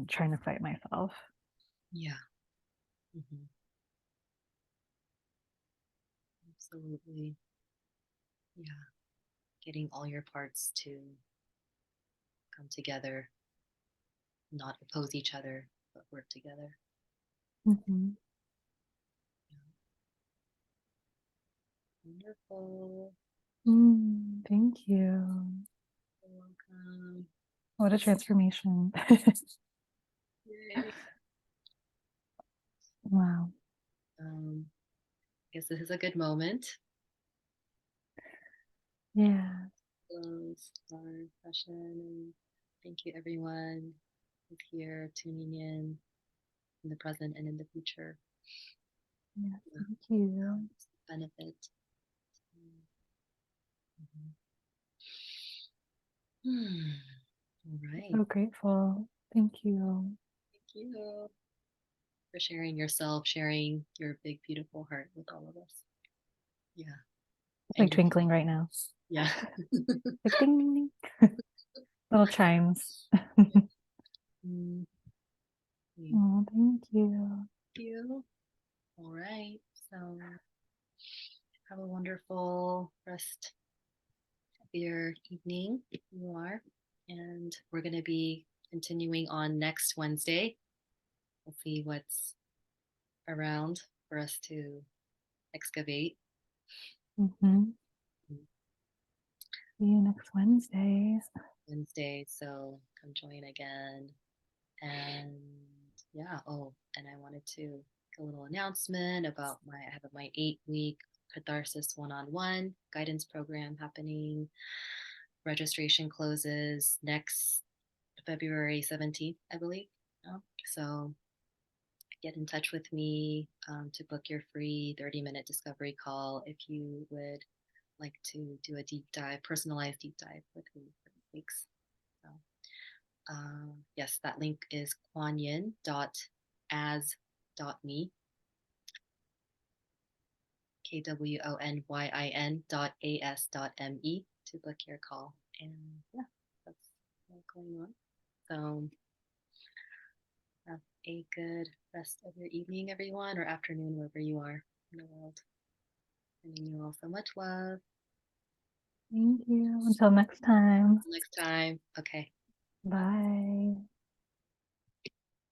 trying to fight myself. Yeah. Hmm. Absolutely. Yeah. Getting all your parts to come together, not oppose each other, but work together. Mhm. Yeah. Wonderful. Thank you. You're welcome. What a transformation. Yay. Wow. I guess this is a good moment. Yeah. Close our session. And thank you, everyone who's here tuning in the present and in the future. Yeah. Yeah, Thank you. benefit. Hmm. All right. So grateful. Thank you. Thank you for sharing yourself, sharing your big, beautiful heart with all of us. Yeah. It's And like your, twinkling right now. yeah. Like ding ding ding. Little chimes. Mm, thank Oh, thank you. you. All right. So have a wonderful rest of your evening. You are. And we're going to be continuing on next Wednesday. We'll see what's around for us to excavate. Hmm. See you next Wednesday. So come join again. And yeah, oh, and I wanted to make a little announcement about I have my 8-week catharsis one-on-one guidance program happening. Registration closes next February 17th, I believe. So get in touch with me to book your free 30-minute discovery call if you would like to do a deep dive, personalized deep dive with me for weeks. So, yes, that link is kwonyin.as.me, KWONYIN.as.me to book your call. And yeah, that's what's going on. So have a good rest of your evening, everyone, or afternoon, wherever you are in the world. Sending you all so much love. Thank you. Until next time. Next time. Okay. Bye.